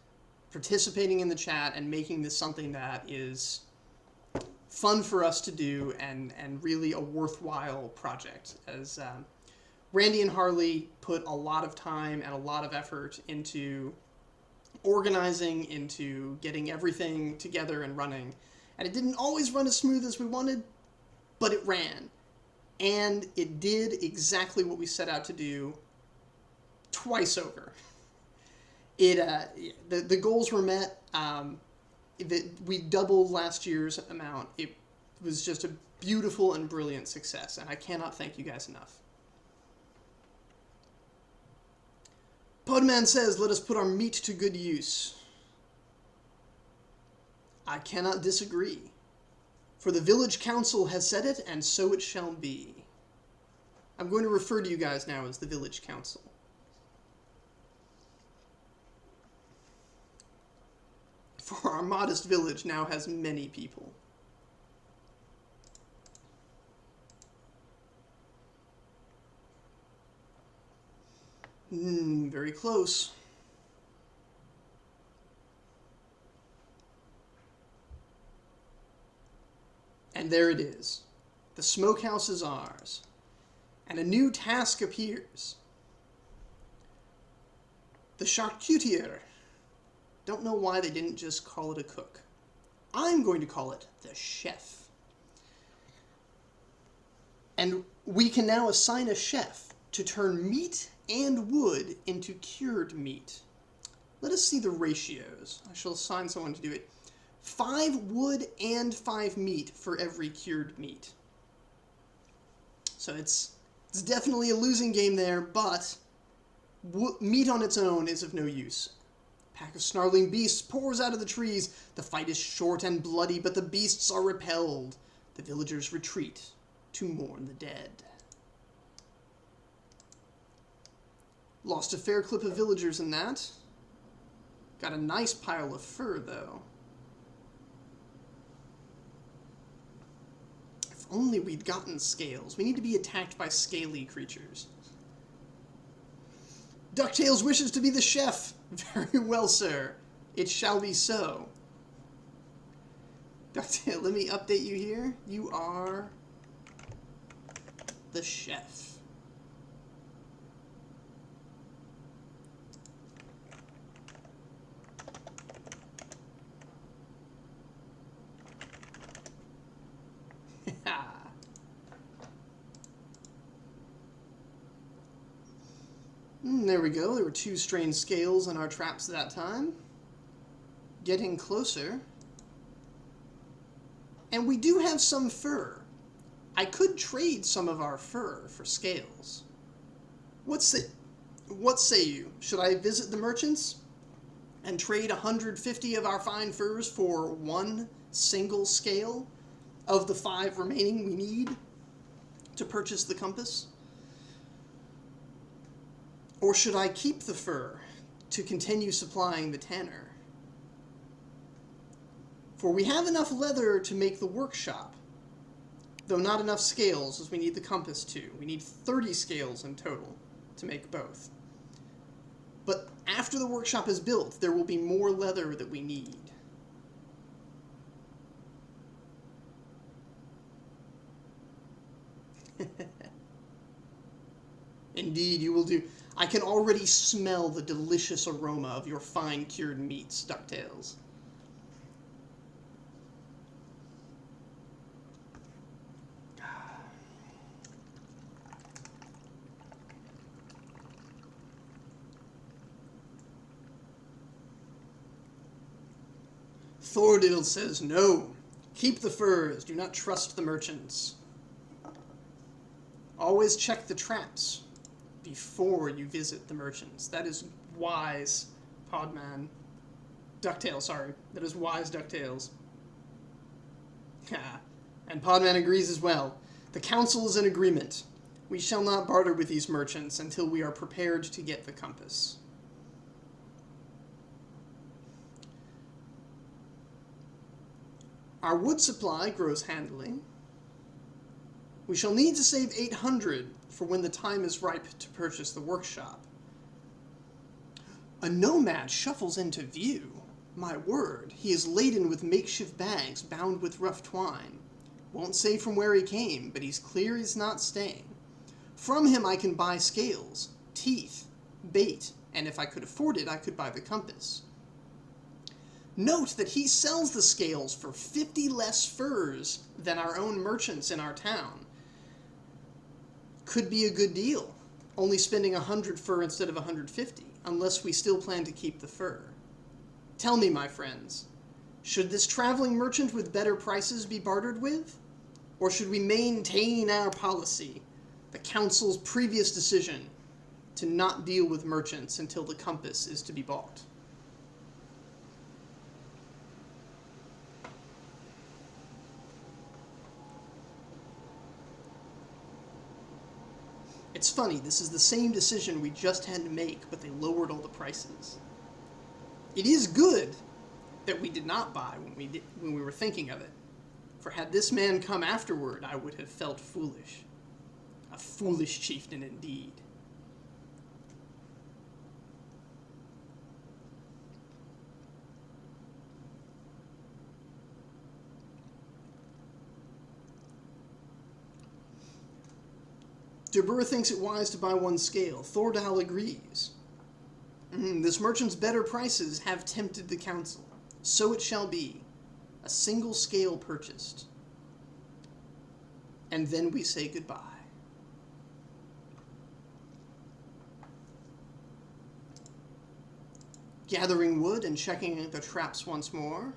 participating in the chat and making this something that is fun for us to do and really a worthwhile project. As Randy and Harley put a lot of time and a lot of effort into organizing, into getting everything together and running. And it didn't always run as smooth as we wanted, but it ran. And it did exactly what we set out to do twice over. The goals were met. We doubled last year's amount. It was just a beautiful and brilliant success, and I cannot thank you guys enough. Podman says, let us put our meat to good use. I cannot disagree. For the village council has said it, and so it shall be. I'm going to refer to you guys now as the village council. For our modest village now has many people. Very close. And there it is. The smokehouse is ours. And a new task appears. The charcutier. Don't know why they didn't just call it a cook. I'm going to call it the chef. And we can now assign a chef to turn meat and wood into cured meat. Let us see the ratios. I shall assign someone to do it. 5 wood and 5 meat for every cured meat. So it's definitely a losing game there, but meat on its own is of no use. A pack of snarling beasts pours out of the trees. The fight is short and bloody, but the beasts are repelled. The villagers retreat to mourn the dead. Lost a fair clip of villagers in that. Got a nice pile of fur, though. If only we'd gotten scales. We need to be attacked by scaly creatures. DuckTales wishes to be the chef. Very well, sir. It shall be so. DuckTales, let me update you here. You are the chef. There we go. There were 2 strange scales on our traps that time. Getting closer. And we do have some fur. I could trade some of our fur for scales. What say you? Should I visit the merchants and trade 150 of our fine furs for 1 single scale of the 5 remaining we need to purchase the compass? Or should I keep the fur to continue supplying the tanner? For we have enough leather to make the workshop, though not enough scales as we need the compass to. We need 30 scales in total to make both. But after the workshop is built, there will be more leather that we need. Indeed, you will do. I can already smell the delicious aroma of your fine cured meats, DuckTales. Thordiddle says, no, keep the furs, do not trust the merchants. Always check the traps before you visit the merchants. That is wise, Podman. DuckTales, sorry. That is wise, DuckTales. And Podman agrees as well. The council is in agreement. We shall not barter with these merchants until we are prepared to get the compass. Our wood supply grows handily. We shall need to save 800 for when the time is ripe to purchase the workshop. A nomad shuffles into view. My word, he is laden with makeshift bags bound with rough twine. Won't say from where he came, but he's clear he's not staying. From him I can buy scales, teeth, bait, and if I could afford it, I could buy the compass. Note that he sells the scales for 50 less furs than our own merchants in our town. Could be a good deal, only spending 100 fur instead of 150, unless we still plan to keep the fur. Tell me, my friends, should this traveling merchant with better prices be bartered with? Or should we maintain our policy, the council's previous decision, to not deal with merchants until the compass is to be bought? It's funny, this is the same decision we just had to make, but they lowered all the prices. It is good that we did not buy when we were thinking of it, for had this man come afterward, I would have felt foolish. A foolish chieftain indeed. Deburr thinks it wise to buy one scale. Thordal agrees. This merchant's better prices have tempted the council. So it shall be. A single scale purchased. And then we say goodbye. Gathering wood and checking the traps once more.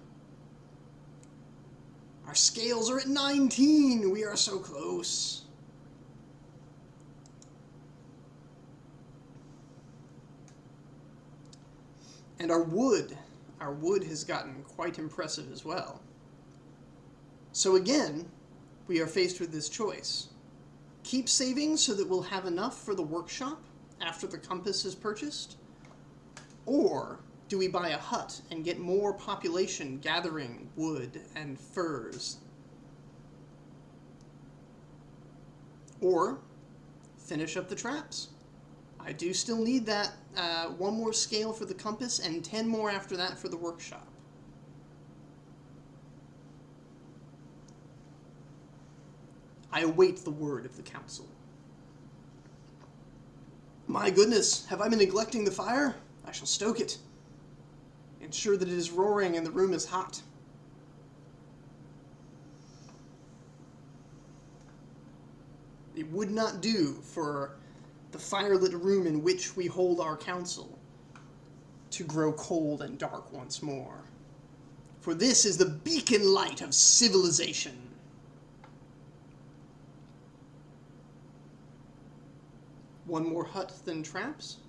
Our scales are at 19. We are so close. And our wood has gotten quite impressive as well. So again, we are faced with this choice. Keep saving so that we'll have enough for the workshop after the compass is purchased? Or do we buy a hut and get more population gathering wood and furs? Or finish up the traps? I do still need that one more scale for the compass and 10 more after that for the workshop. I await the word of the council. My goodness, have I been neglecting the fire? I shall stoke it. Ensure that it is roaring and the room is hot. It would not do for the firelit room in which we hold our council to grow cold and dark once more. For this is the beacon light of civilization. One more hut than traps.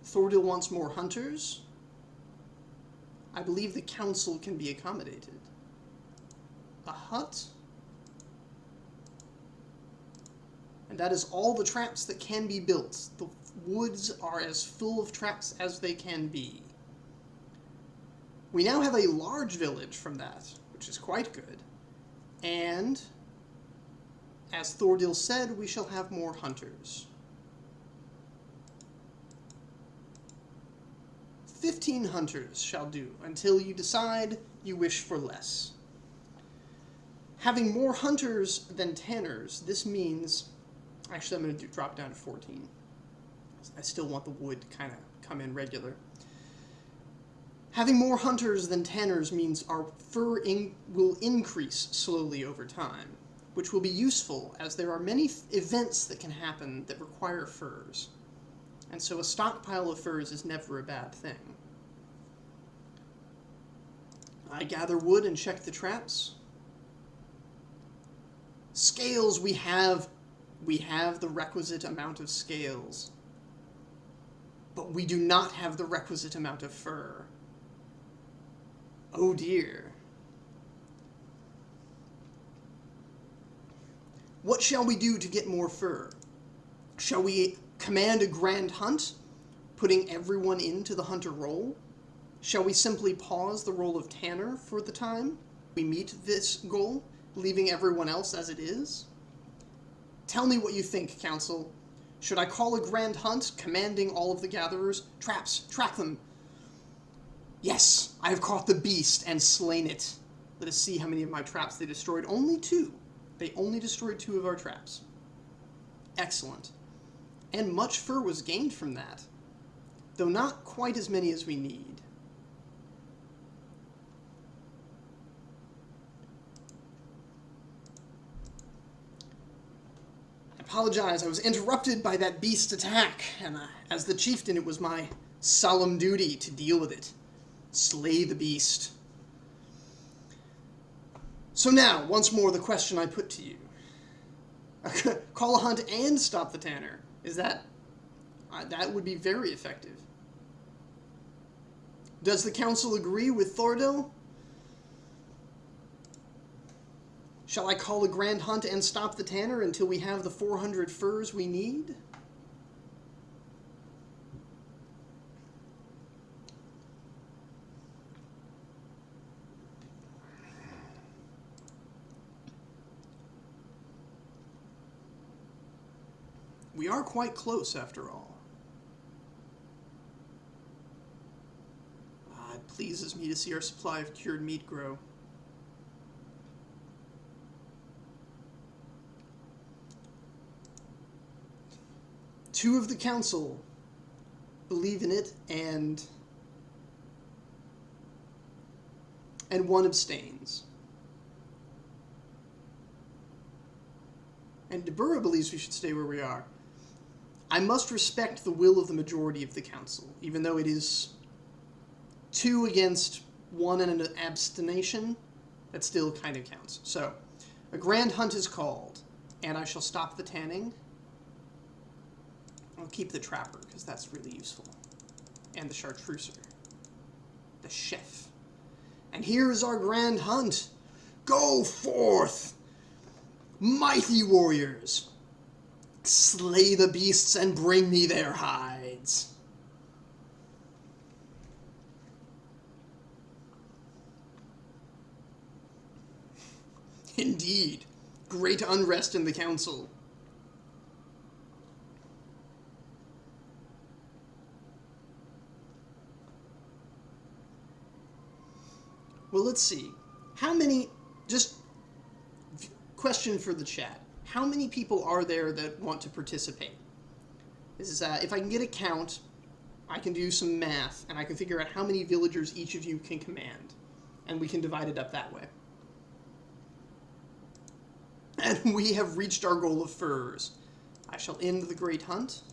Thordil wants more hunters. I believe the council can be accommodated. A hut. And that is all the traps that can be built. The woods are as full of traps as they can be. We now have a large village from that, which is quite good. And, as Thordil said, we shall have more hunters. 15 hunters shall do, until you decide you wish for less. Having more hunters than tanners, this means... Actually, I'm going to drop down to 14. I still want the wood to kind of come in regular. Having more hunters than tanners means our fur will increase slowly over time, which will be useful as there are many events that can happen that require furs. And so a stockpile of furs is never a bad thing. I gather wood and check the traps. Scales, we have the requisite amount of scales, but we do not have the requisite amount of fur. Oh dear. What shall we do to get more fur? Shall we command a grand hunt, putting everyone into the hunter role? Shall we simply pause the role of tanner for the time? we meet this goal, leaving everyone else as it is? Tell me what you think, Council. Should I call a grand hunt, commanding all of the gatherers? Traps, track them. Yes, I have caught the beast and slain it. Let us see how many of my traps they destroyed. Only 2. They only destroyed 2 of our traps. Excellent. And much fur was gained from that, though not quite as many as we need. I apologize, I was interrupted by that beast attack, and as the chieftain, it was my solemn duty to deal with it. Slay the beast. So now, once more, the question I put to you. Call a hunt and stop the tanner. Is that... that would be very effective. Does the council agree with Thordil? Shall I call a grand hunt and stop the tanner until we have the 400 furs we need? We are quite close, after all. It pleases me to see our supply of cured meat grow. Two of the council believe in it, and one abstains. And Deborah believes we should stay where we are. I must respect the will of the majority of the council, even though it is 2 against 1 and an abstention. That still kind of counts. So, a grand hunt is called, and I shall stop the tanning. I'll keep the trapper, because that's really useful. And the chartreuser. The chef. And here is our grand hunt. Go forth, mighty warriors. Slay the beasts and bring me their hides. Indeed, great unrest in the council. Well, let's see. How many, just question for the chat. How many people are there that want to participate? This is, if I can get a count, I can do some math, and I can figure out how many villagers each of you can command. And we can divide it up that way. And we have reached our goal of furs. I shall end the great hunt.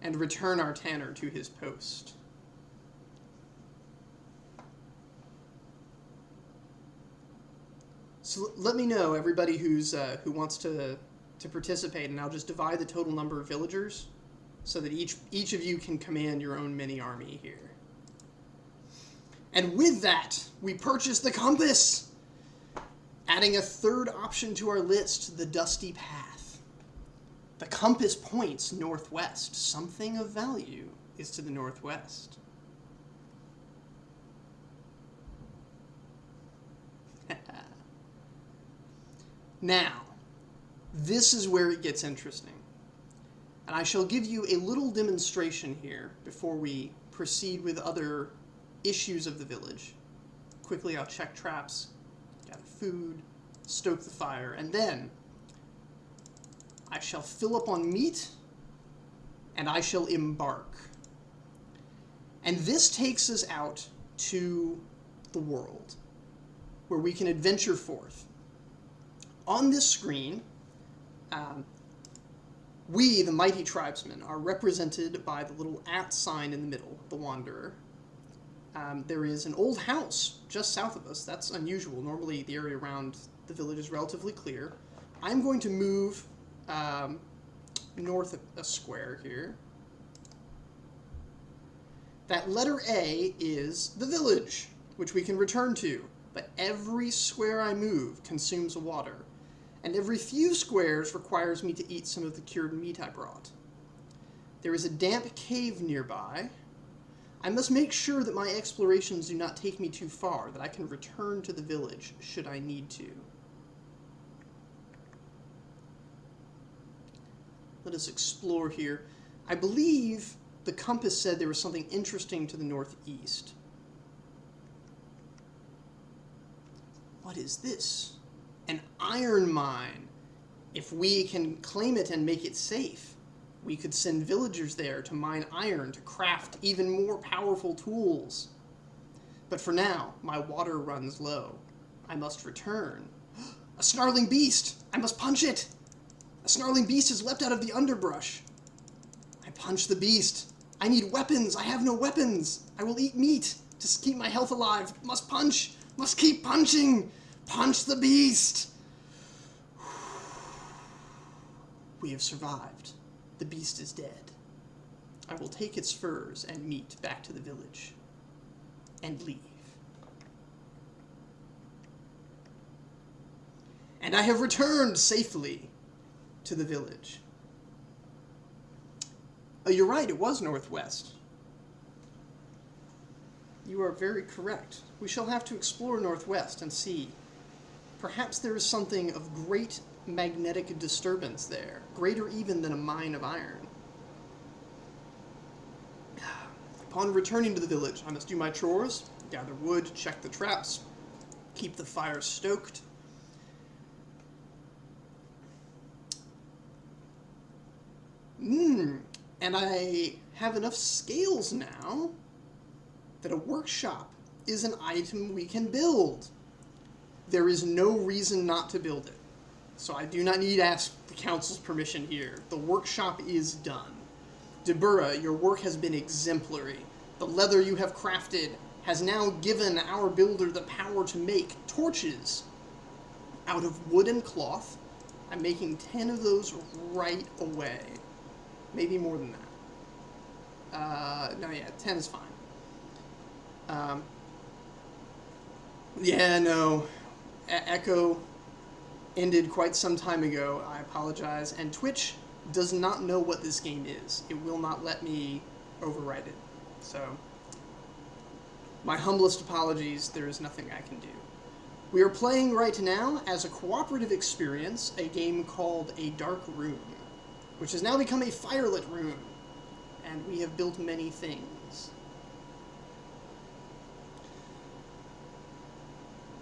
And return our tanner to his post. So let me know, everybody who wants to participate, and I'll just divide the total number of villagers so that each of you can command your own mini army here. And with that, we purchase the compass, adding a third option to our list, the dusty path. The compass points northwest. Something of value is to the northwest. Now, this is where it gets interesting. And I shall give you a little demonstration here before we proceed with other issues of the village. Quickly, I'll check traps, gather food, stoke the fire, and then I shall fill up on meat, and I shall embark. And this takes us out to the world, where we can adventure forth. On this screen, we, the mighty tribesmen, are represented by the little @ sign in the middle, the Wanderer. There is an old house just south of us. That's unusual. Normally, the area around the village is relatively clear. I'm going to move north a square here. That letter A is the village, which we can return to. But every square I move consumes a water. And every few squares requires me to eat some of the cured meat I brought. There is a damp cave nearby. I must make sure that my explorations do not take me too far, that I can return to the village should I need to. Let us explore here. I believe the compass said there was something interesting to the northeast. What is this? An iron mine. If we can claim it and make it safe, we could send villagers there to mine iron to craft even more powerful tools. But for now, my water runs low. I must return. A snarling beast! I must punch it! A snarling beast has leapt out of the underbrush. I punch the beast. I need weapons. I have no weapons. I will eat meat to keep my health alive. Must punch. Must keep punching. Punch the beast. We have survived. The beast is dead. I will take its furs and meat back to the village and leave. And I have returned safely to the village. Oh, you're right, it was northwest. You are very correct. We shall have to explore northwest and see. Perhaps there is something of great magnetic disturbance there, greater even than a mine of iron. Upon returning to the village, I must do my chores, gather wood, check the traps, keep the fire stoked. And I have enough scales now that a workshop is an item we can build. There is no reason not to build it. So I do not need to ask the council's permission here. The workshop is done. Deborah, your work has been exemplary. The leather you have crafted has now given our builder the power to make torches out of wood and cloth. I'm making 10 of those right away. Maybe more than that. No, yeah, 10 is fine. Yeah, no. Echo ended quite some time ago. I apologize. And Twitch does not know what this game is. It will not let me overwrite it. So, my humblest apologies. There is nothing I can do. We are playing right now as a cooperative experience a game called A Dark Room, which has now become a firelit room, and we have built many things.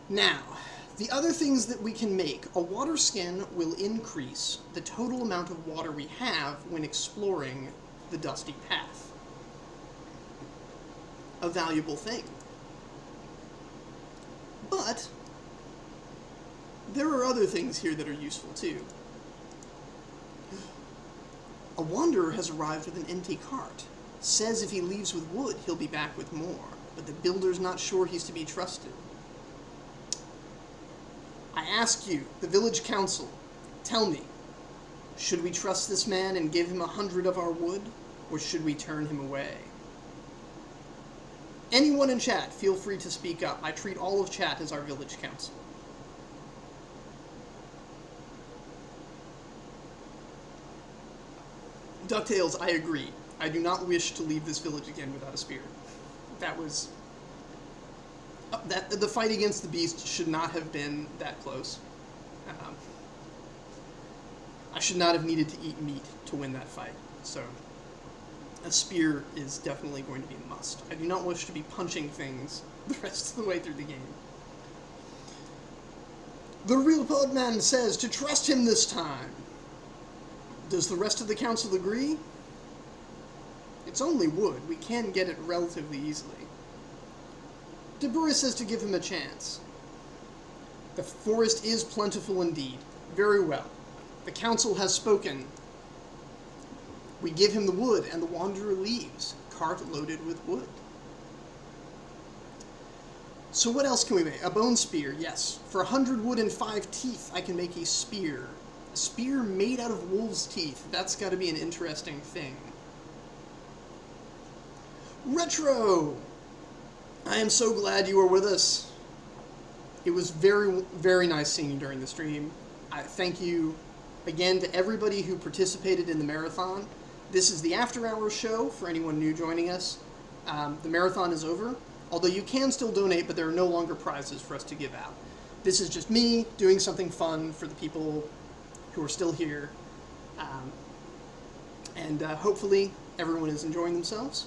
Now, the other things that we can make, a water skin will increase the total amount of water we have when exploring the Dusty Path. A valuable thing. But there are other things here that are useful too. A wanderer has arrived with an empty cart. Says if he leaves with wood, he'll be back with more, but the builder's not sure he's to be trusted. I ask you, the village council, tell me, should we trust this man and give him 100 of our wood, or should we turn him away? Anyone in chat, feel free to speak up. I treat all of chat as our village council. DuckTales, I agree. I do not wish to leave this village again without a spear. That was... the fight against the beast should not have been that close. I should not have needed to eat meat to win that fight. So, a spear is definitely going to be a must. I do not wish to be punching things the rest of the way through the game. The real Podman says to trust him this time. Does the rest of the council agree? It's only wood. We can get it relatively easily. Deborah says to give him a chance. The forest is plentiful indeed. Very well. The council has spoken. We give him the wood, and the wanderer leaves, cart loaded with wood. So what else can we make? A bone spear, yes. For 100 wood and 5 teeth, I can make a spear. A spear made out of wolves' teeth. That's got to be an interesting thing. Retro! I am so glad you were with us. It was very, very nice seeing you during the stream. I thank you again to everybody who participated in the marathon. This is the After Hours show for anyone new joining us. The marathon is over, although you can still donate, but there are no longer prizes for us to give out. This is just me doing something fun for the people who are still here, and hopefully everyone is enjoying themselves.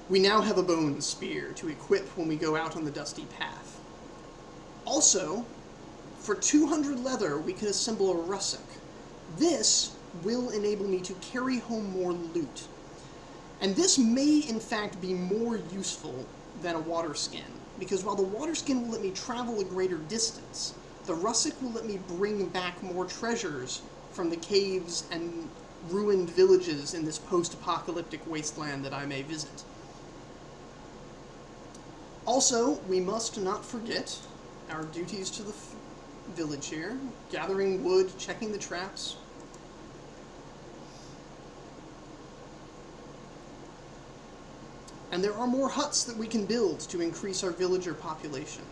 We now have a bone spear to equip when we go out on the dusty path. Also, for 200 leather, we can assemble a russock. This will enable me to carry home more loot. And this may, in fact, be more useful than a water skin, because while the water skin will let me travel a greater distance, the russock will let me bring back more treasures from the caves and ruined villages in this post-apocalyptic wasteland that I may visit. Also, we must not forget our duties to the village here. Gathering wood, checking the traps. And there are more huts that we can build to increase our villager population.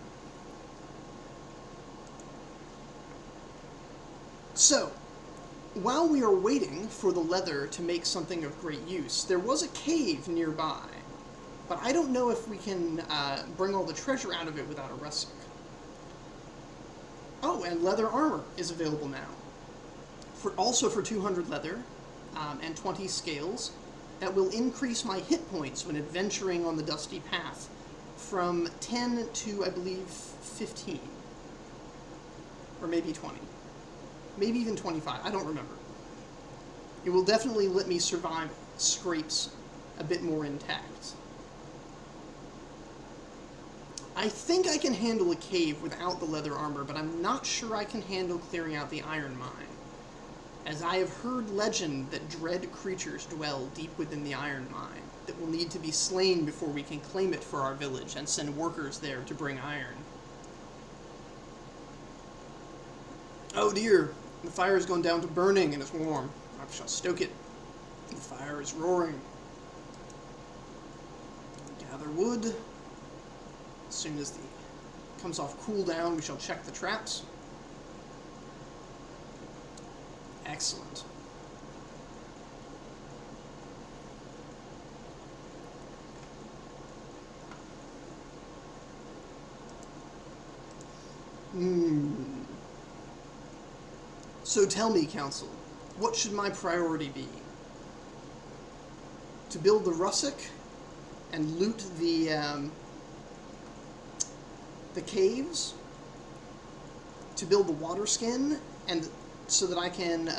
So, while we are waiting for the leather to make something of great use, there was a cave nearby. But I don't know if we can bring all the treasure out of it without a russock. Oh, and leather armor is available now. Also for 200 leather and 20 scales. That will increase my hit points when adventuring on the dusty path from 10 to, I believe, 15. Or maybe 20. Maybe even 25. I don't remember. It will definitely let me survive scrapes a bit more intact. I think I can handle a cave without the leather armor, but I'm not sure I can handle clearing out the iron mine, as I have heard legend that dread creatures dwell deep within the iron mine that will need to be slain before we can claim it for our village and send workers there to bring iron. Oh dear, the fire has gone down to burning and it's warm. I shall stoke it. The fire is roaring. Gather wood. As soon as it comes off cooldown, we shall check the traps. Excellent. So tell me, Council, what should my priority be? To build the russock and loot the caves? To build the water skin and so that I can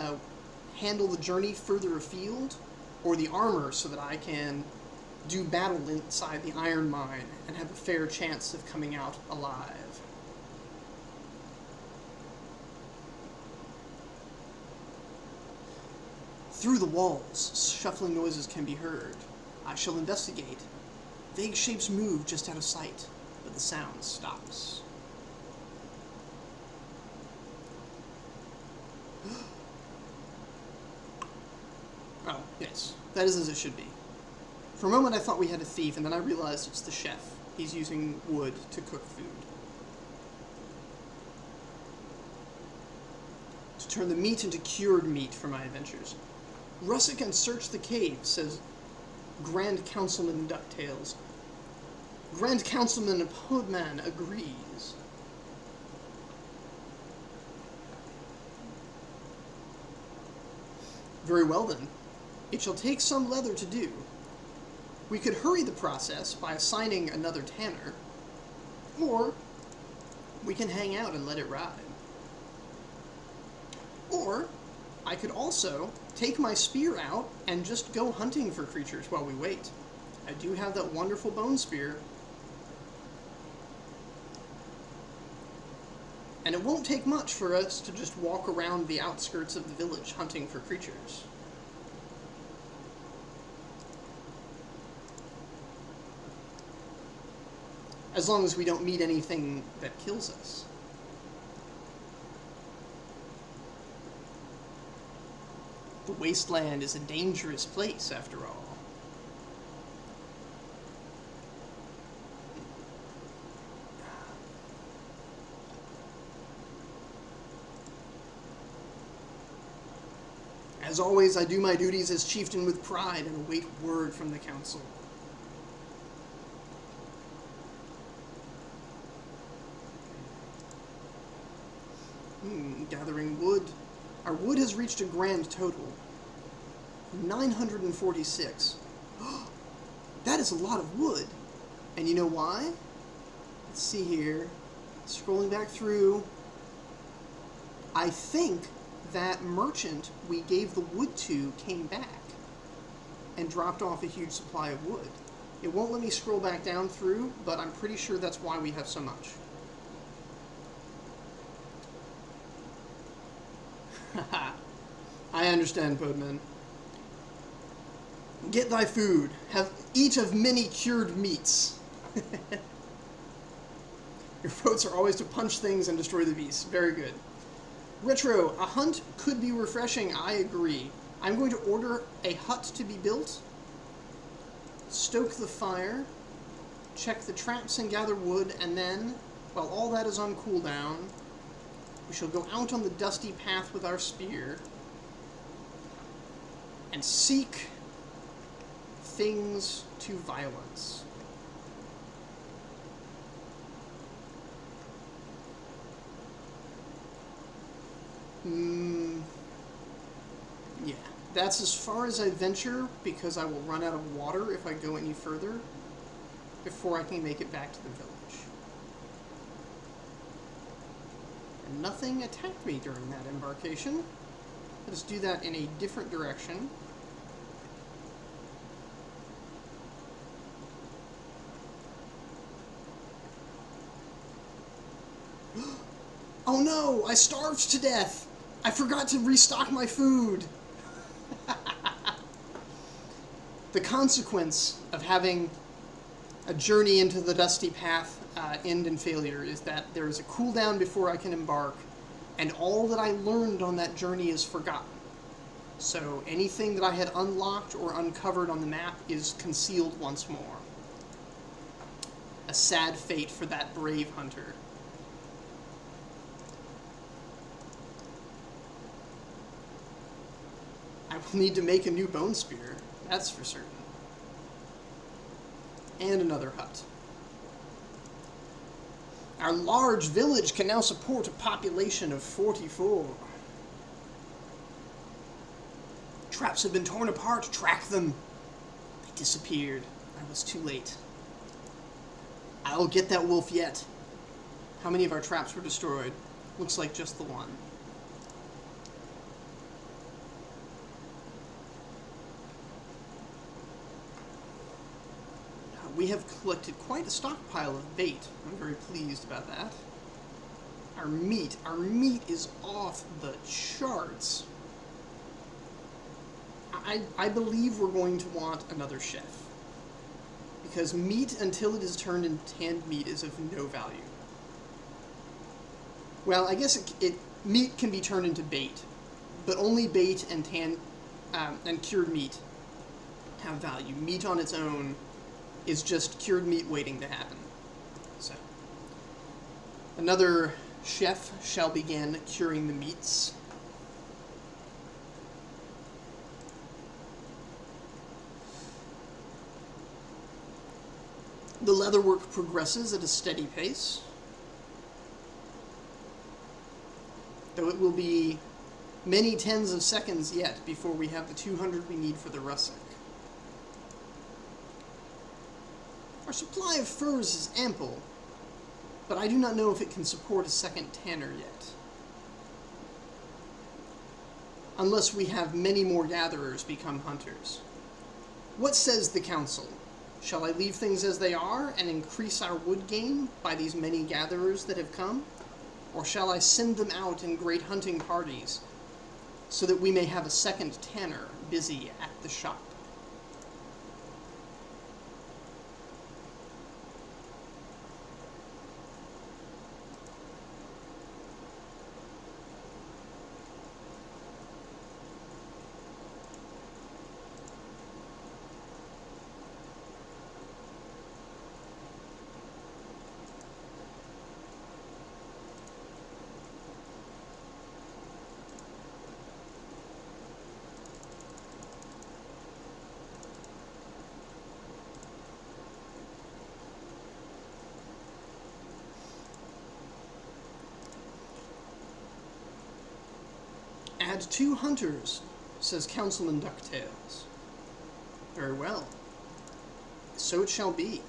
handle the journey further afield, or the armor so that I can do battle inside the iron mine and have a fair chance of coming out alive? Through the walls, shuffling noises can be heard. I shall investigate. Vague shapes move just out of sight, but the sound stops. Oh, yes. That is as it should be. For a moment I thought we had a thief, and then I realized it's the chef. He's using wood to cook food. To turn the meat into cured meat for my adventures. Russock and search the cave, says Grand Councilman DuckTales. Grand Councilman Podman agrees. Very well then. It shall take some leather to do. We could hurry the process by assigning another tanner, or we can hang out and let it ride. Or I could also take my spear out and just go hunting for creatures while we wait. I do have that wonderful bone spear. And it won't take much for us to just walk around the outskirts of the village hunting for creatures. As long as we don't meet anything that kills us. The wasteland is a dangerous place, after all. As always, I do my duties as chieftain with pride and await word from the council. gathering wood. Our wood has reached a grand total. 946. That is a lot of wood. And you know why? Let's see here. Scrolling back through. I think that merchant we gave the wood to came back and dropped off a huge supply of wood. It won't let me scroll back down through, but I'm pretty sure that's why we have so much. I understand, Podman. Get thy food. Eat of many cured meats. Your votes are always to punch things and destroy the beasts. Very good. Retro, a hunt could be refreshing. I agree. I'm going to order a hut to be built, stoke the fire, check the traps and gather wood, and then, while all that is on cooldown, we shall go out on the dusty path with our spear and seek things to violence. Yeah, that's as far as I venture, because I will run out of water if I go any further before I can make it back to the village. And nothing attacked me during that embarkation. Let us do that in a different direction. Oh no! I starved to death! I forgot to restock my food! The consequence of having a journey into the dusty path end in failure is that there is a cooldown before I can embark, and all that I learned on that journey is forgotten. So anything that I had unlocked or uncovered on the map is concealed once more. A sad fate for that brave hunter. I will need to make a new bone spear, that's for certain. And another hut. Our large village can now support a population of 44. Traps have been torn apart, track them. They disappeared. I was too late. I'll get that wolf yet. How many of our traps were destroyed? Looks like just the one. We have collected quite a stockpile of bait. I'm very pleased about that. Our meat is off the charts. I believe we're going to want another chef. Because meat, until it is turned into canned meat, is of no value. Well, I guess meat can be turned into bait, but only bait and cured meat have value. Meat on its own is just cured meat waiting to happen. So, another chef shall begin curing the meats. The leatherwork progresses at a steady pace, though it will be many tens of seconds yet before we have the 200 we need for the russet. Our supply of furs is ample, but I do not know if it can support a second tanner yet. Unless we have many more gatherers become hunters. What says the council? Shall I leave things as they are and increase our wood gain by these many gatherers that have come? Or shall I send them out in great hunting parties so that we may have a second tanner busy at the shop? Add 2 hunters, says Councilman DuckTales. Very well. So it shall be.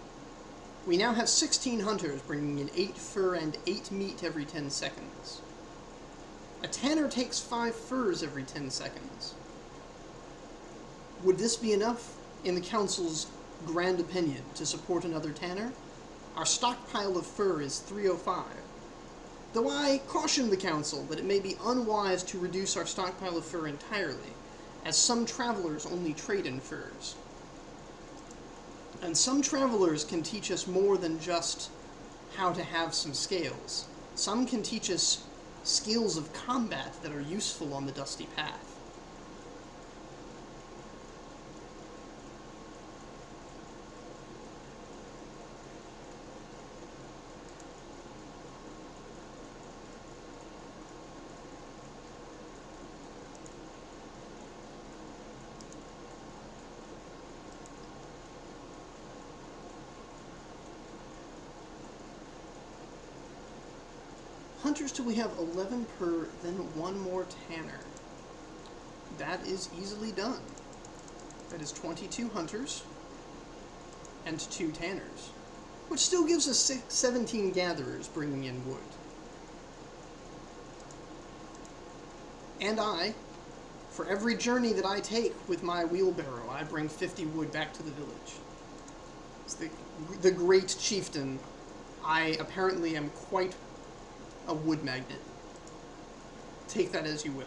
We now have 16 hunters, bringing in 8 fur and 8 meat every 10 seconds. A tanner takes 5 furs every 10 seconds. Would this be enough, in the Council's grand opinion, to support another tanner? Our stockpile of fur is 305. Though I caution the Council that it may be unwise to reduce our stockpile of fur entirely, as some travelers only trade in furs. And some travelers can teach us more than just how to have some scales. Some can teach us skills of combat that are useful on the dusty path. Hunters till we have 11 per, then 1 more tanner. That is easily done. That is 22 hunters and 2 tanners, which still gives us 17 gatherers bringing in wood. And for every journey that I take with my wheelbarrow, I bring 50 wood back to the village. It's the great chieftain. I apparently am quite a wood magnet. Take that as you will.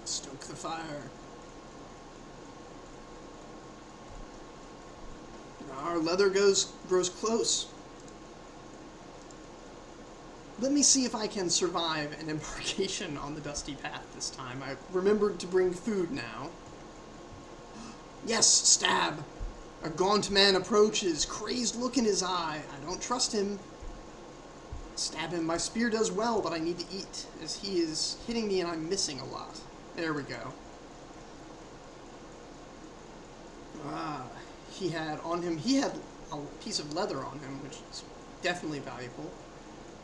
Stoke the fire. Our leather grows close. Let me see if I can survive an embarkation on the dusty path this time. I remembered to bring food now. Yes, stab! A gaunt man approaches, crazed look in his eye. I don't trust him. Stab him. My spear does well, but I need to eat, as he is hitting me and I'm missing a lot. There we go. He had a piece of leather on him, which is definitely valuable.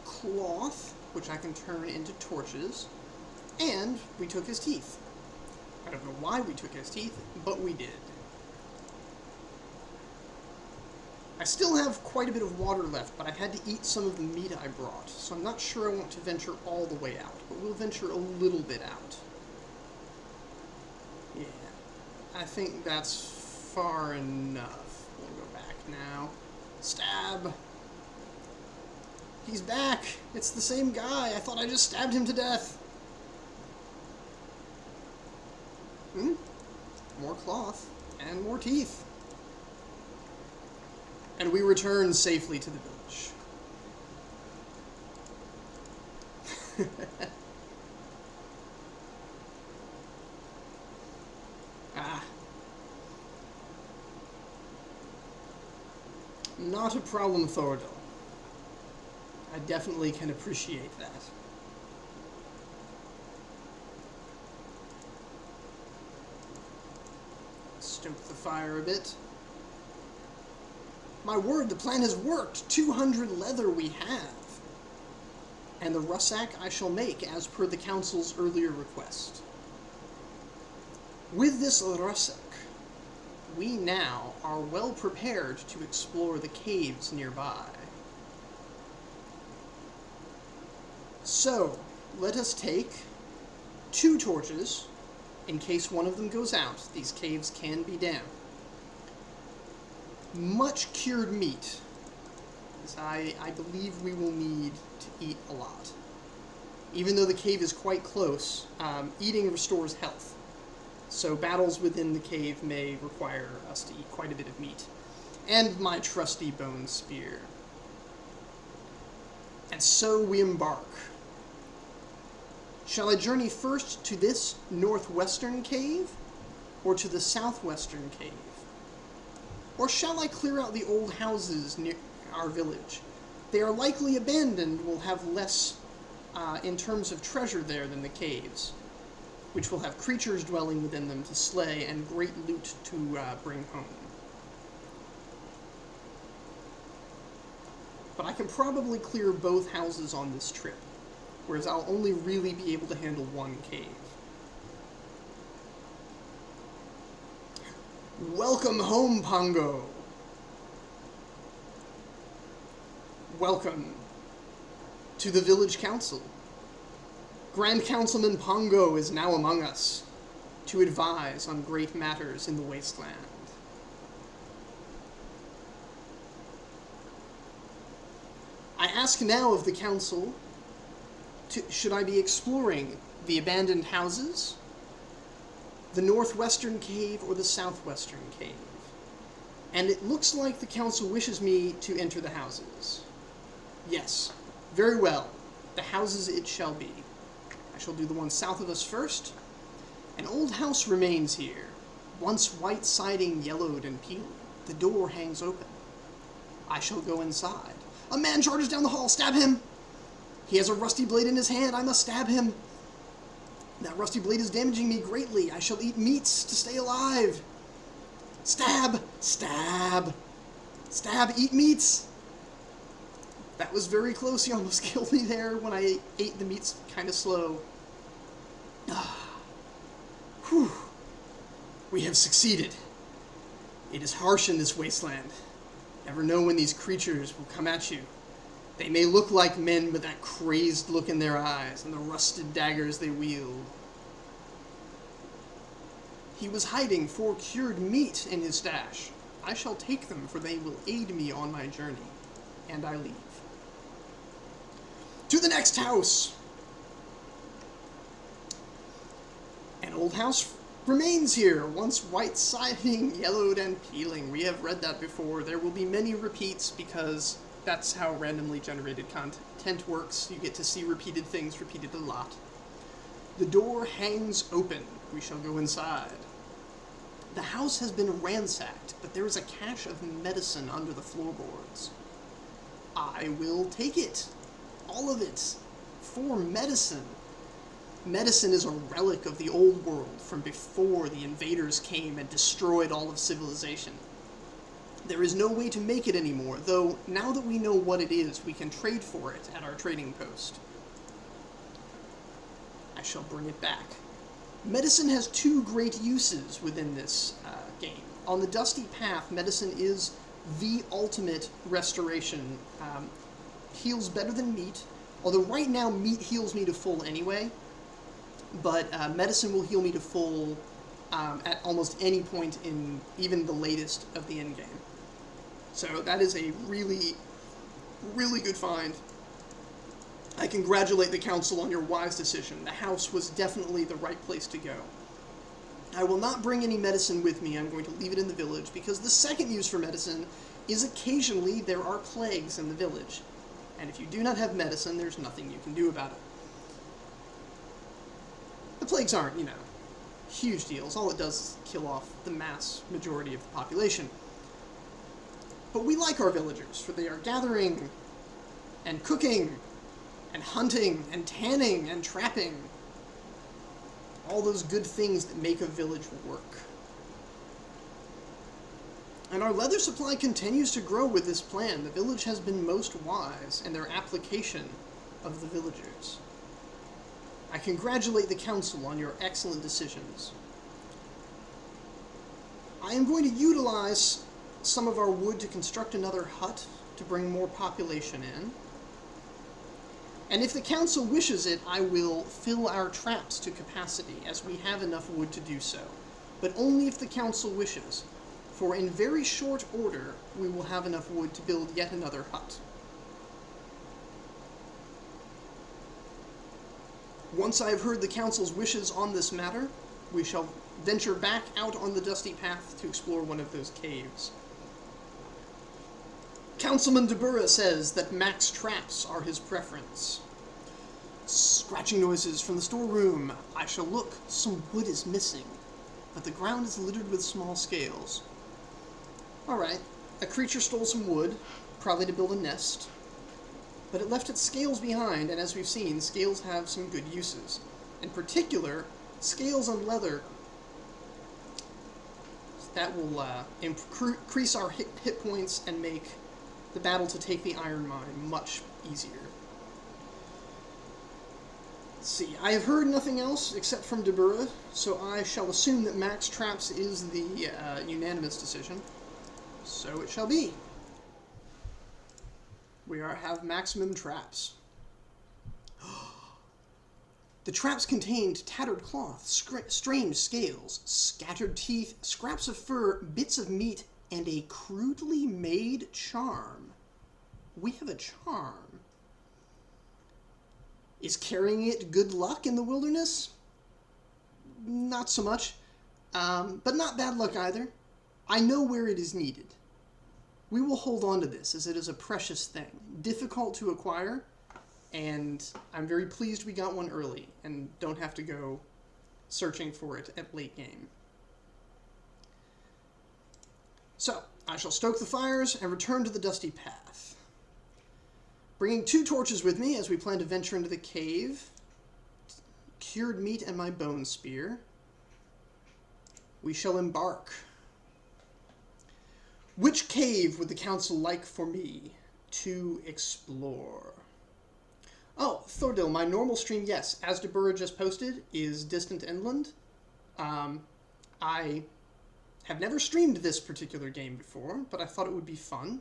Cloth, which I can turn into torches. And we took his teeth. I don't know why we took his teeth, but we did. I still have quite a bit of water left, but I had to eat some of the meat I brought, so I'm not sure I want to venture all the way out, but we'll venture a little bit out. Yeah, I think that's far enough. We'll go back now. Stab! He's back! It's the same guy! I thought I just stabbed him to death! More cloth, and more teeth. And we return safely to the village. Not a problem, Thordel. I definitely can appreciate that. Stoke the fire a bit. My word, the plan has worked! 200 leather we have! And the russack I shall make as per the council's earlier request. With this russack, we now are well prepared to explore the caves nearby. So, let us take 2 torches, in case one of them goes out. These caves can be damp. Much cured meat, as I believe we will need to eat a lot. Even though the cave is quite close, eating restores health. So battles within the cave may require us to eat quite a bit of meat. And my trusty bone spear. And so we embark. Shall I journey first to this northwestern cave, or to the southwestern cave? Or shall I clear out the old houses near our village? They are likely abandoned, will have less in terms of treasure there than the caves, which will have creatures dwelling within them to slay and great loot to bring home. but I can probably clear both houses on this trip, whereas I'll only really be able to handle one cave. Welcome home, Pongo! Welcome to the village council. Grand Councilman Pongo is now among us to advise on great matters in the wasteland. I ask now of the council, should I be exploring the abandoned houses, the northwestern cave, or the southwestern cave? And it looks like the council wishes me to enter the houses. Yes, very well. The houses it shall be. I shall do the one south of us first. An old house remains here, once white siding yellowed and peeled. The door hangs open. I shall go inside. A man charges down the hall. Stab him! He has a rusty blade in his hand. I must stab him. That rusty blade is damaging me greatly. I shall eat meats to stay alive. Stab! Stab! Stab! Eat meats! That was very close. He almost killed me there when I ate the meats kind of slow. Whew. We have succeeded. It is harsh in this wasteland. Never know when these creatures will come at you. They may look like men with that crazed look in their eyes and the rusted daggers they wield. He was hiding 4 cured meat in his stash. I shall take them, for they will aid me on my journey. And I leave. To the next house! An old house remains here, once white siding, yellowed and peeling. We have read that before. There will be many repeats because that's how randomly generated content works. You get to see repeated things repeated a lot. The door hangs open. We shall go inside. The house has been ransacked, but there is a cache of medicine under the floorboards. I will take it. All of it. For medicine. Medicine is a relic of the old world from before the invaders came and destroyed all of civilization. There is no way to make it anymore, though now that we know what it is, we can trade for it at our trading post. I shall bring it back. Medicine has 2 great uses within this game. On the Dusty Path, medicine is the ultimate restoration. Heals better than meat, although right now meat heals me to full anyway, but medicine will heal me to full at almost any point in even the latest of the endgame. So that is a really, really good find. I congratulate the council on your wise decision. The house was definitely the right place to go. I will not bring any medicine with me. I'm going to leave it in the village, because the second use for medicine is occasionally there are plagues in the village. And if you do not have medicine, there's nothing you can do about it. The plagues aren't, huge deals. All it does is kill off the mass majority of the population. But we like our villagers, for they are gathering and cooking and hunting and tanning and trapping. All those good things that make a village work. And our leather supply continues to grow with this plan. The village has been most wise in their application of the villagers. I congratulate the council on your excellent decisions. I am going to utilize some of our wood to construct another hut to bring more population in. And if the council wishes it, I will fill our traps to capacity, as we have enough wood to do so. But only if the council wishes, for in very short order we will have enough wood to build yet another hut. Once I have heard the council's wishes on this matter, we shall venture back out on the Dusty Path to explore one of those caves. Councilman DeBurra says that max traps are his preference. Scratching noises from the storeroom. I shall look. Some wood is missing, but the ground is littered with small scales. Alright, a creature stole some wood, probably to build a nest, but it left its scales behind, and as we've seen, scales have some good uses. In particular, scales on leather. That will increase our hit points and make the battle to take the iron mine much easier. Let's see, I have heard nothing else except from Deborah, so I shall assume that max traps is the unanimous decision. So it shall be. We have maximum traps. The traps contained tattered cloth, strange scales, scattered teeth, scraps of fur, bits of meat, and a crudely made charm. We have a charm. Is carrying it good luck in the wilderness? Not so much, but not bad luck either. I know where it is needed. We will hold on to this, as it is a precious thing, difficult to acquire, and I'm very pleased we got one early and don't have to go searching for it at late game. So, I shall stoke the fires and return to the dusty path. Bringing 2 torches with me as we plan to venture into the cave, cured meat and my bone spear, we shall embark. Which cave would the council like for me to explore? Oh, Thordil, my normal stream, yes, as Deborah just posted, is Distant Inland. I have never streamed this particular game before, but I thought it would be fun.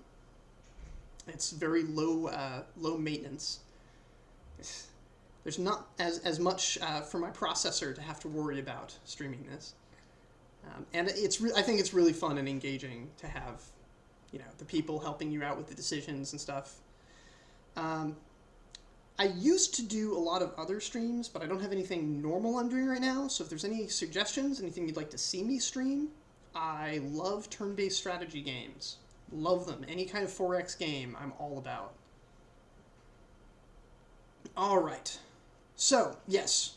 It's very low maintenance. There's not as much for my processor to have to worry about streaming this. And I think it's really fun and engaging to have, the people helping you out with the decisions and stuff. I used to do a lot of other streams, but I don't have anything normal I'm doing right now, so if there's any suggestions, anything you'd like to see me stream, I love turn-based strategy games. Love them. Any kind of 4X game, I'm all about. Alright. So, yes.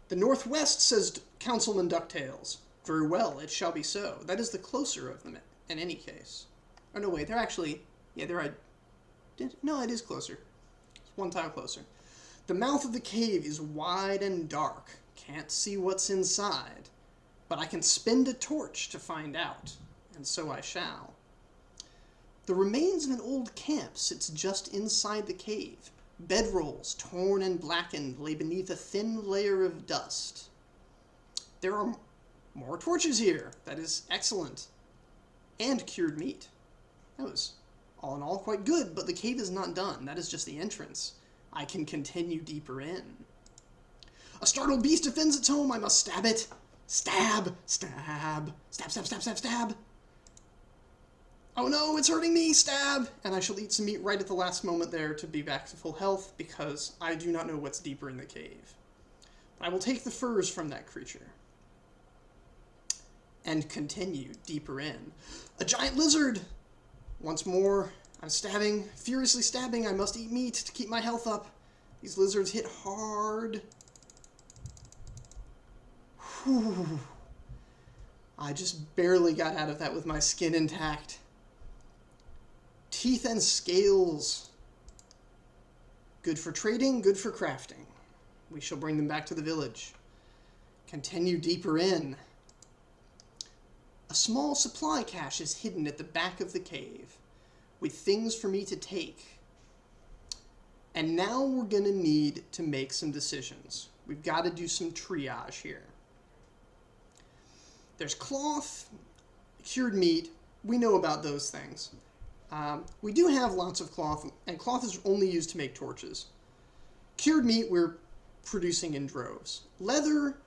The Northwest, says Councilman DuckTales. Very well, it shall be so. That is the closer of them, in any case. Oh, no, wait, they're actually... Yeah, they're... No, it is closer. It's one tile closer. The mouth of the cave is wide and dark. Can't see what's inside. But I can spend a torch to find out. And so I shall. The remains of an old camp sits just inside the cave. Bedrolls, torn and blackened, lay beneath a thin layer of dust. There are more torches here. That is excellent. And cured meat. That was, all in all, quite good, but the cave is not done. That is just the entrance. I can continue deeper in. A startled beast defends its home. I must stab it. Stab! Stab! Stab, stab, stab, stab, stab! Oh no, it's hurting me! Stab! And I shall eat some meat right at the last moment there to be back to full health, because I do not know what's deeper in the cave. But I will take the furs from that creature. And continue deeper in. A giant lizard! Once more, I'm stabbing, furiously stabbing. I must eat meat to keep my health up. These lizards hit hard. Whew. I just barely got out of that with my skin intact. Teeth and scales. Good for trading, good for crafting. We shall bring them back to the village. Continue deeper in. A small supply cache is hidden at the back of the cave, with things for me to take. And now we're going to need to make some decisions. We've got to do some triage here. There's cloth, cured meat. We know about those things. We do have lots of cloth, and cloth is only used to make torches. Cured meat we're producing in droves. Leather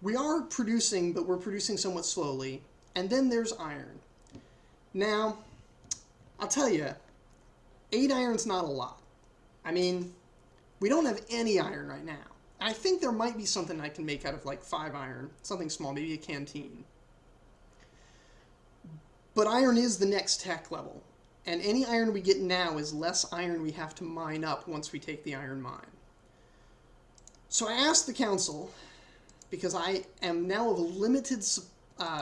we are producing, but we're producing somewhat slowly. And then there's iron. Now, I'll tell you, 8 iron's not a lot. I mean, we don't have any iron right now. I think there might be something I can make out of like 5 iron, something small, maybe a canteen. But iron is the next tech level, and any iron we get now is less iron we have to mine up once we take the iron mine. So I asked the council, because I am now of a limited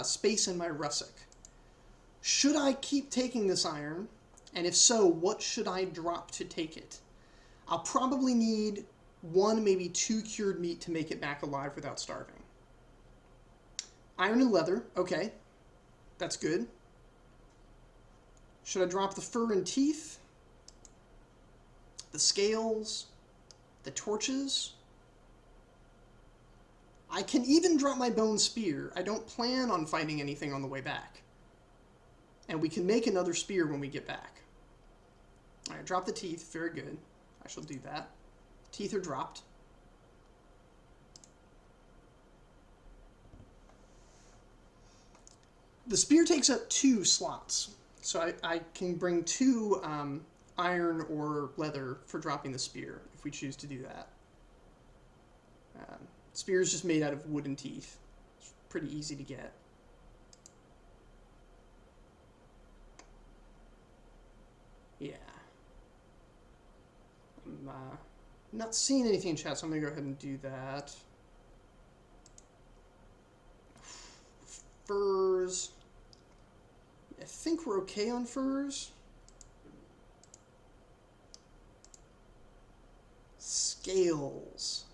space in my russock, should I keep taking this iron, and if so, what should I drop to take it? I'll probably need 1, maybe 2 cured meat to make it back alive without starving. Iron and leather, okay, that's good. Should I drop the fur and teeth? the scales, the torches. I can even drop my bone spear. I don't plan on fighting anything on the way back. And we can make another spear when we get back. Alright, drop the teeth. Very good. I shall do that. Teeth are dropped. The spear takes up 2 slots. So I can bring 2 iron or leather for dropping the spear, if we choose to do that. Spear is just made out of wooden teeth. It's pretty easy to get. Yeah. I'm not seeing anything in chat, so I'm going to go ahead and do that. Furs. I think we're okay on furs. Scales.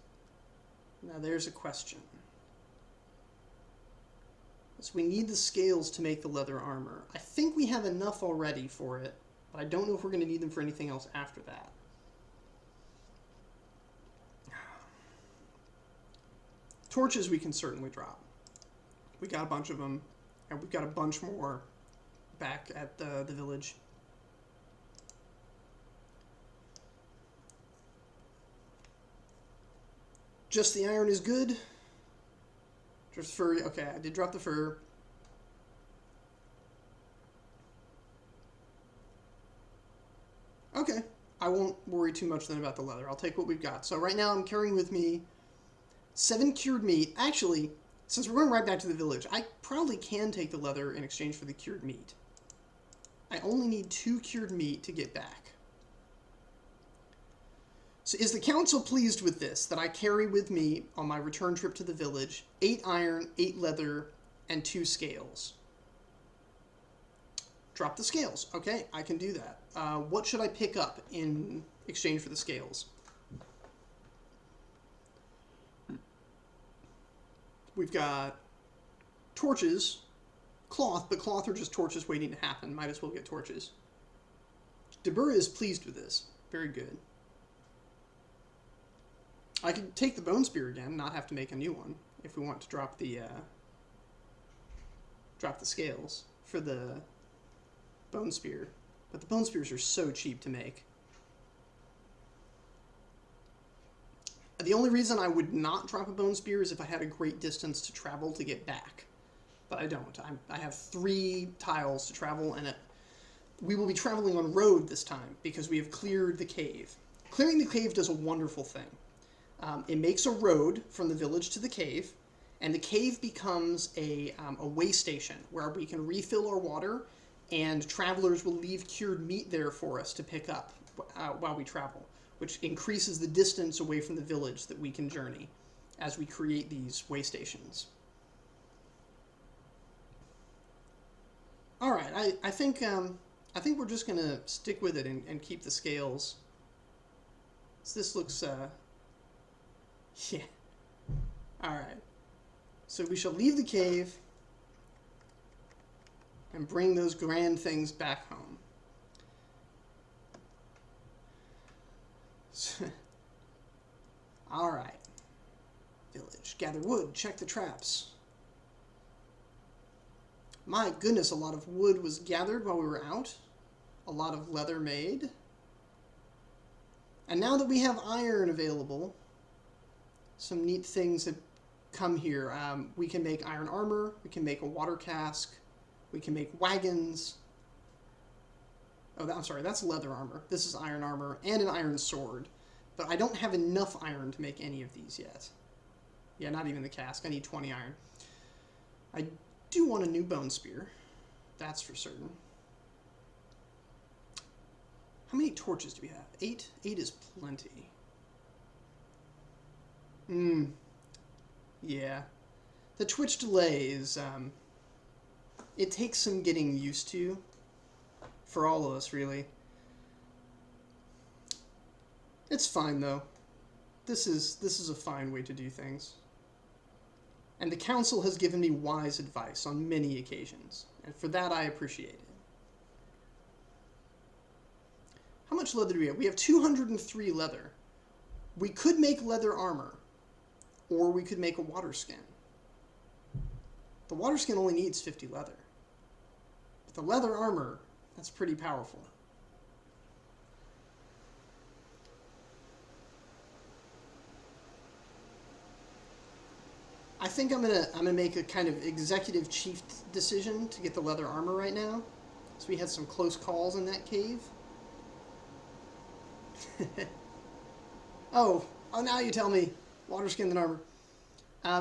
Now there's a question. So we need the scales to make the leather armor. I think we have enough already for it, but I don't know if we're going to need them for anything else after that. Torches we can certainly drop. We got a bunch of them, and we've got a bunch more back at the village. Just the iron is good. Just fur. Okay, I did drop the fur. Okay, I won't worry too much then about the leather. I'll take what we've got. So right now I'm carrying with me 7 cured meat. Actually, since we're going right back to the village, I probably can take the leather in exchange for the cured meat. I only need 2 cured meat to get back. So is the council pleased with this, that I carry with me on my return trip to the village 8 iron, 8 leather, and 2 scales? Drop the scales. Okay, I can do that. What should I pick up in exchange for the scales? We've got torches, cloth, but cloth are just torches waiting to happen. Might as well get torches. Deborah is pleased with this. Very good. I could take the bone spear again, not have to make a new one, if we want to drop the scales for the bone spear. But the bone spears are so cheap to make. The only reason I would not drop a bone spear is if I had a great distance to travel to get back. But I don't. I have 3 tiles to travel, and we will be traveling on road this time because we have cleared the cave. Clearing the cave does a wonderful thing. It makes a road from the village to the cave, and the cave becomes a way station where we can refill our water, and travelers will leave cured meat there for us to pick up while we travel, which increases the distance away from the village that we can journey as we create these way stations. All right, I think we're just gonna stick with it and keep the scales. So this looks yeah. All right. So we shall leave the cave and bring those grand things back home. All right. Village. Gather wood. Check the traps. My goodness, a lot of wood was gathered while we were out. A lot of leather made. And now that we have iron available, some neat things have come here. We can make iron armor. We can make a water cask. We can make wagons. Oh, I'm sorry, that's leather armor. This is iron armor and an iron sword. But I don't have enough iron to make any of these yet. Yeah, not even the cask. I need 20 iron. I do want a new bone spear. That's for certain. How many torches do we have? 8? 8 is plenty. Yeah. The Twitch delay is, it takes some getting used to. For all of us, really. It's fine, though. This is a fine way to do things. And the council has given me wise advice on many occasions, and for that I appreciate it. How much leather do we have? We have 203 leather. We could make leather armor, or we could make a water skin. The water skin only needs 50 leather. But the leather armor, that's pretty powerful. I think I'm gonna make a kind of executive chief decision to get the leather armor right now. So we had some close calls in that cave. Oh, now you tell me. Water skin and armor.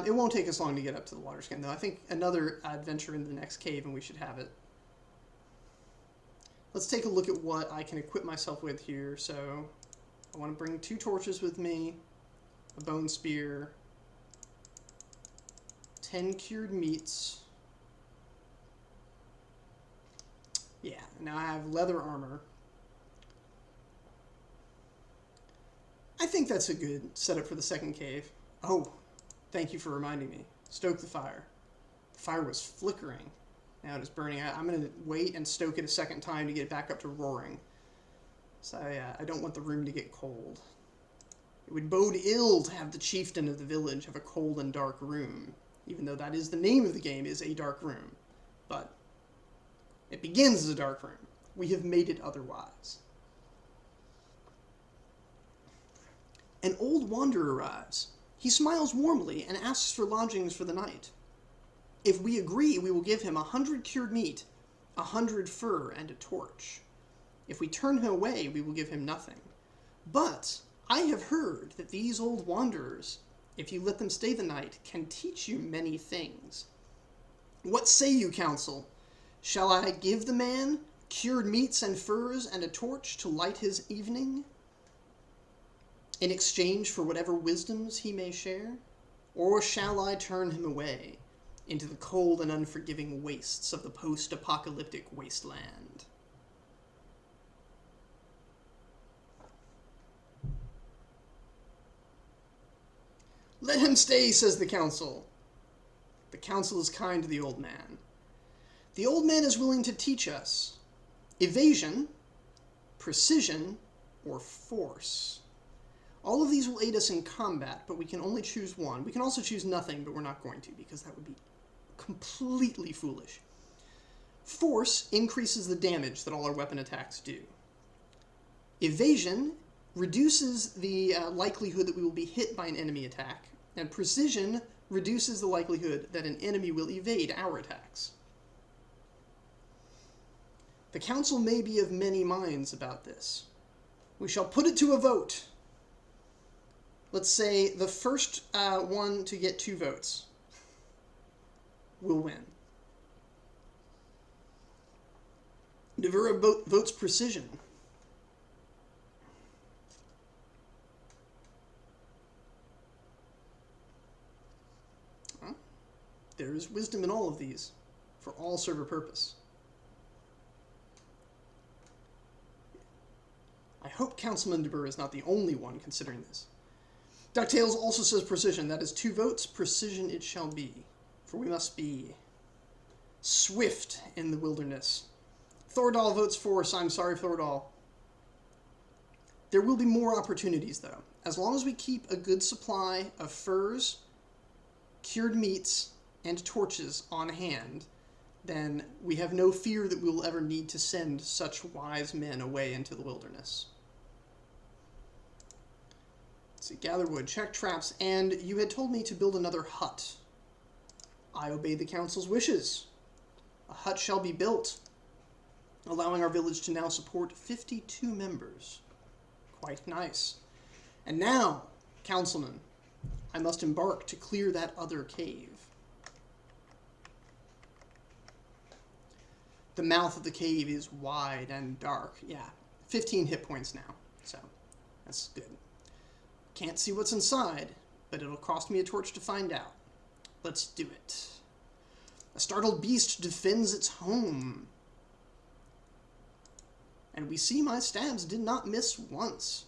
It won't take us long to get up to the water skin, though. I think another adventure into the next cave and we should have it. Let's take a look at what I can equip myself with here. So I want to bring 2 torches with me, a bone spear, 10 cured meats. Yeah, now I have leather armor. I think that's a good setup for the second cave. Oh, thank you for reminding me. Stoke the fire. The fire was flickering. Now it is burning. I'm going to wait and stoke it a second time to get it back up to roaring. So I don't want the room to get cold. It would bode ill to have the chieftain of the village have a cold and dark room, even though that is the name of the game, is a dark room. But it begins as a dark room. We have made it otherwise. An old wanderer arrives. He smiles warmly and asks for lodgings for the night. If we agree, we will give him 100 cured meat, 100 fur, and a torch. If we turn him away, we will give him nothing. But I have heard that these old wanderers, if you let them stay the night, can teach you many things. What say you, council? Shall I give the man cured meats and furs and a torch to light his evening, in exchange for whatever wisdoms he may share? Or shall I turn him away into the cold and unforgiving wastes of the post-apocalyptic wasteland? Let him stay, says the council. The council is kind to the old man. The old man is willing to teach us evasion, precision, or force. All of these will aid us in combat, but we can only choose one. We can also choose nothing, but we're not going to, because that would be completely foolish. Force increases the damage that all our weapon attacks do. Evasion reduces the likelihood that we will be hit by an enemy attack, and precision reduces the likelihood that an enemy will evade our attacks. The council may be of many minds about this. We shall put it to a vote. Let's say the first one to get 2 votes will win. Devura votes precision. Well, there is wisdom in all of these, for all serve a purpose. I hope Councilman Devura is not the only one considering this. DuckTales also says precision. That is 2 votes. Precision it shall be. For we must be swift in the wilderness. Thordal votes force. I'm sorry, Thordal. There will be more opportunities, though. As long as we keep a good supply of furs, cured meats, and torches on hand, then we have no fear that we will ever need to send such wise men away into the wilderness. Let's see, gather wood, check traps, and you had told me to build another hut. I obey the council's wishes. A hut shall be built, allowing our village to now support 52 members. Quite nice. And now, councilman, I must embark to clear that other cave. The mouth of the cave is wide and dark. Yeah, 15 hit points now, so that's good. Can't see what's inside, but it'll cost me a torch to find out. Let's do it. A startled beast defends its home. And we see my stabs did not miss once.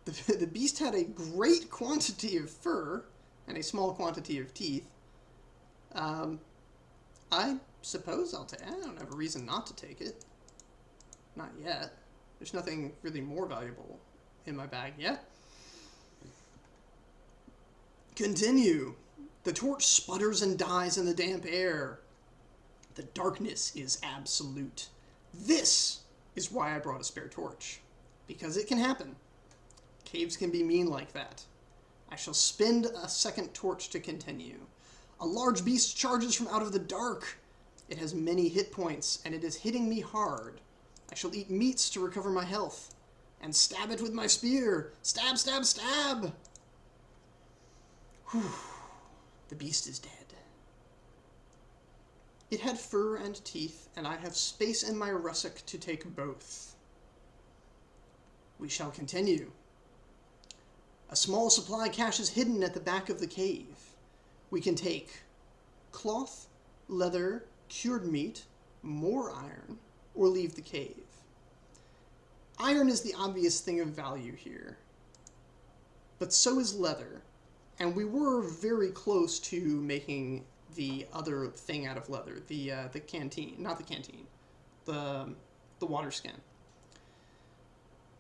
The beast had a great quantity of fur and a small quantity of teeth. I suppose I'll take it. I don't have a reason not to take it. Not yet. There's nothing really more valuable in my bag yet. Continue. The torch sputters and dies in the damp air. The darkness is absolute. This is why I brought a spare torch. Because it can happen. Caves can be mean like that. I shall spend a second torch to continue. A large beast charges from out of the dark. It has many hit points, and it is hitting me hard. I shall eat meats to recover my health. And stab it with my spear. Stab, stab, stab! Whew. The beast is dead. It had fur and teeth, and I have space in my russock to take both. We shall continue. A small supply cache is hidden at the back of the cave. We can take cloth, leather, cured meat, more iron, or leave the cave. Iron is the obvious thing of value here, but so is leather, and we were very close to making the other thing out of leather, the canteen, not the canteen, the water skin.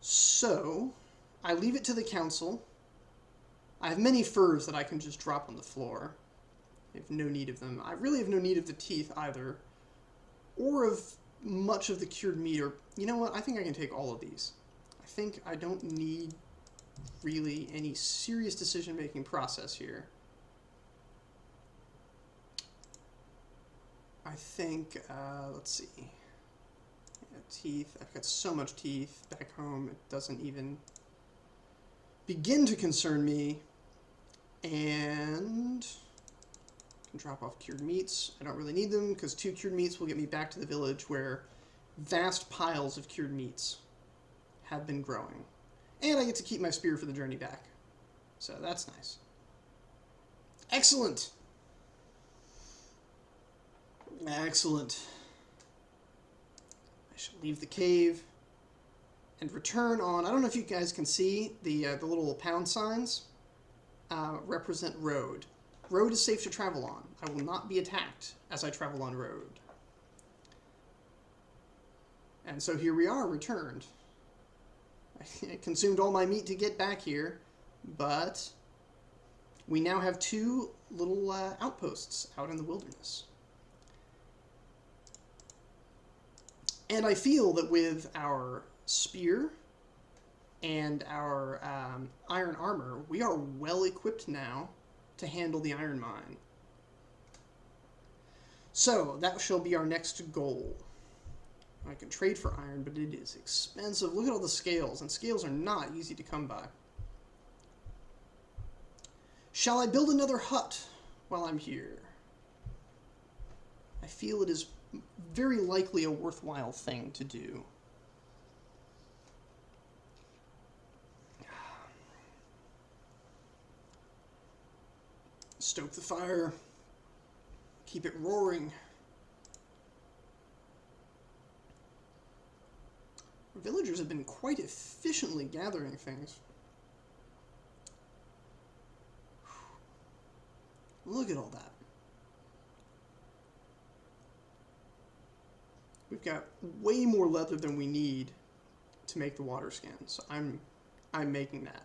So, I leave it to the council. I have many furs that I can just drop on the floor. I have no need of them. I really have no need of the teeth either, or of much of the cured meat, or, you know what, I think I can take all of these. I think I don't need really any serious decision-making process here. I think, let's see. Yeah, teeth. I've got so much teeth back home, it doesn't even begin to concern me. And I can drop off cured meats. I don't really need them, because 2 cured meats will get me back to the village where vast piles of cured meats have been growing. And I get to keep my spear for the journey back. So that's nice. Excellent! Excellent. I shall leave the cave and return on... I don't know if you guys can see the little pound signs represent road. Road is safe to travel on. I will not be attacked as I travel on road. And so here we are, returned. I consumed all my meat to get back here, but we now have 2 little outposts out in the wilderness. And I feel that with our spear and our iron armor, we are well equipped now to handle the iron mine. So, that shall be our next goal. I can trade for iron, but it is expensive. Look at all the scales, and scales are not easy to come by. Shall I build another hut while I'm here? I feel it is very likely a worthwhile thing to do. Stoke the fire. Keep it roaring. Villagers have been quite efficiently gathering things. Look at all that. We've got way more leather than we need to make the water skin, so I'm making that.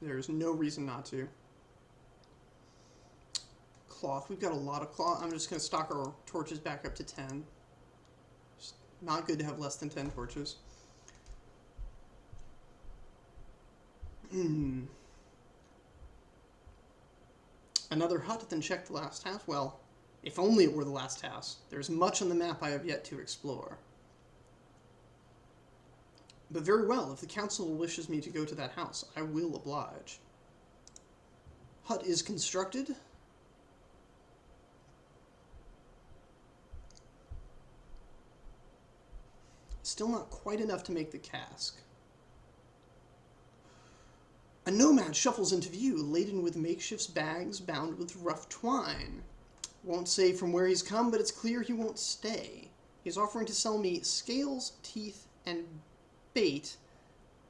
There's no reason not to. Cloth. We've got a lot of cloth. I'm just going to stock our torches back up to 10. It's not good to have less than 10 torches. Another hut, then check the last house? Well, if only it were the last house. There's much on the map I have yet to explore. But very well, if the council wishes me to go to that house, I will oblige. Hut is constructed. Still not quite enough to make the cask. A nomad shuffles into view, laden with makeshift bags bound with rough twine. Won't say from where he's come, but it's clear he won't stay. He's offering to sell me scales, teeth, and bait.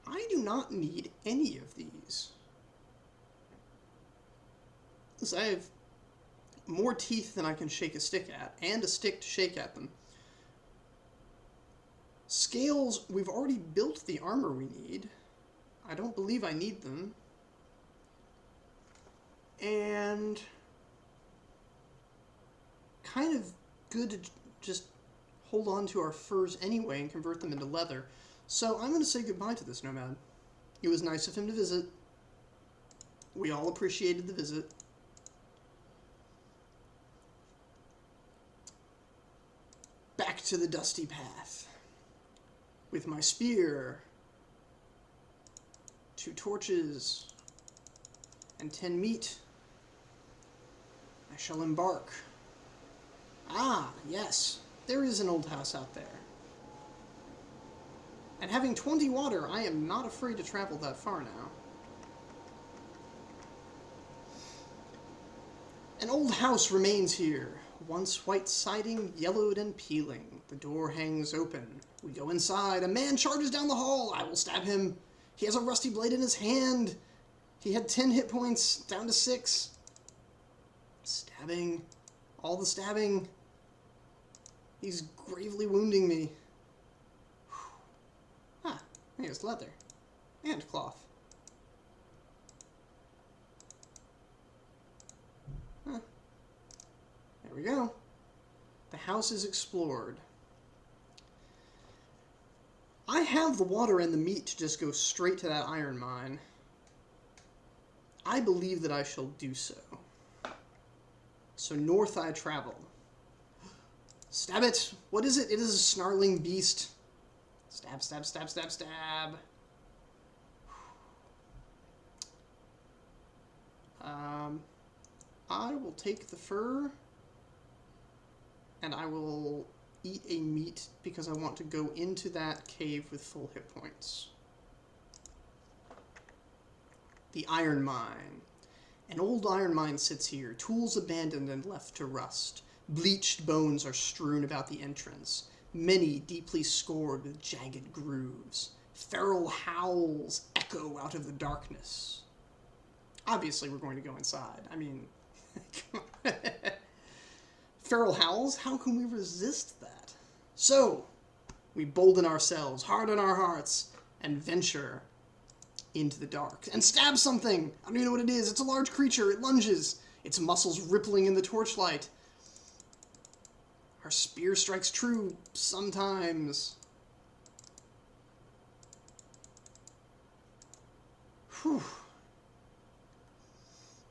I do not need any of these. I have more teeth than I can shake a stick at, and a stick to shake at them. Scales, we've already built the armor we need. I don't believe I need them. And kind of good to just hold on to our furs anyway and convert them into leather. So I'm going to say goodbye to this nomad. It was nice of him to visit. We all appreciated the visit. Back to the dusty path. With my spear, 2 torches, and 10 meat, I shall embark. Ah, yes, there is an old house out there. And having 20 water, I am not afraid to travel that far now. An old house remains here. Once white siding, yellowed and peeling. The door hangs open. We go inside. A man charges down the hall. I will stab him. He has a rusty blade in his hand. He had 10 hit points, down to 6. Stabbing. All the stabbing. He's gravely wounding me. Ah, he has leather. And cloth. Huh. There we go. The house is explored. I have the water and the meat to just go straight to that iron mine. I believe that I shall do so. So north I travel. Stab it! What is it? It is a snarling beast. Stab, stab, stab, stab, stab. I will take the fur, and I will eat a meat because I want to go into that cave with full hit points. The iron mine. An old iron mine sits here, tools abandoned and left to rust. Bleached bones are strewn about the entrance, many deeply scored with jagged grooves. Feral howls echo out of the darkness. Obviously, we're going to go inside. I mean, come on. Feral howls? How can we resist that? So, we bolden ourselves, harden our hearts, and venture into the dark. And stab something! I don't even know what it is. It's a large creature. It lunges. Its muscles rippling in the torchlight. Our spear strikes true sometimes. Whew.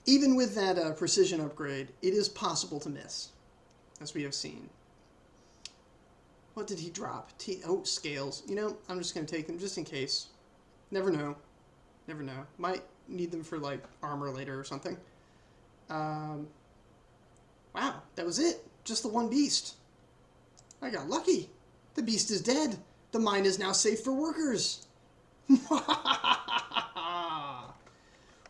Even with that precision upgrade, it is possible to miss, as we have seen. What did he drop? Oh, scales. You know, I'm just going to take them just in case. Never know. Never know. Might need them for, like, armor later or something. Wow, that was it. Just the one beast. I got lucky. The beast is dead. The mine is now safe for workers.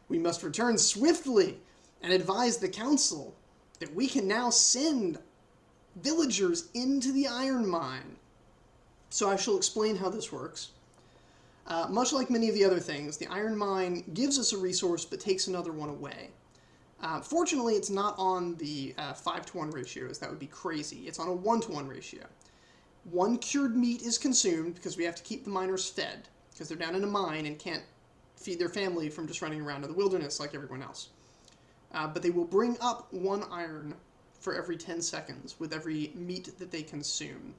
We must return swiftly and advise the council that we can now send villagers into the iron mine. So I shall explain how this works. Much like many of the other things, the iron mine gives us a resource but takes another one away. Fortunately, it's not on the 5-to-1 ratios. That would be crazy. It's on a 1-to-1 ratio. 1 cured meat is consumed because we have to keep the miners fed, because they're down in a mine and can't feed their family from just running around in the wilderness like everyone else. But they will bring up 1 iron for every 10 seconds with every meat that they consume.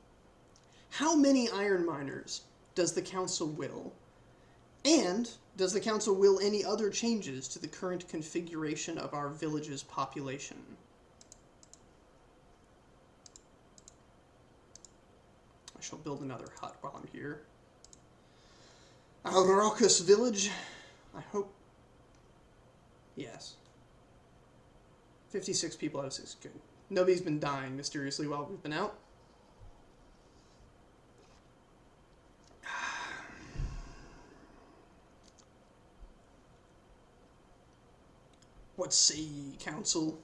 How many iron miners does the council will? And does the council will any other changes to the current configuration of our village's population? I shall build another hut while I'm here. Alrocus village, I hope. Yes. 56 people out of 6. Good. Nobody's been dying mysteriously while we've been out. What say ye, council?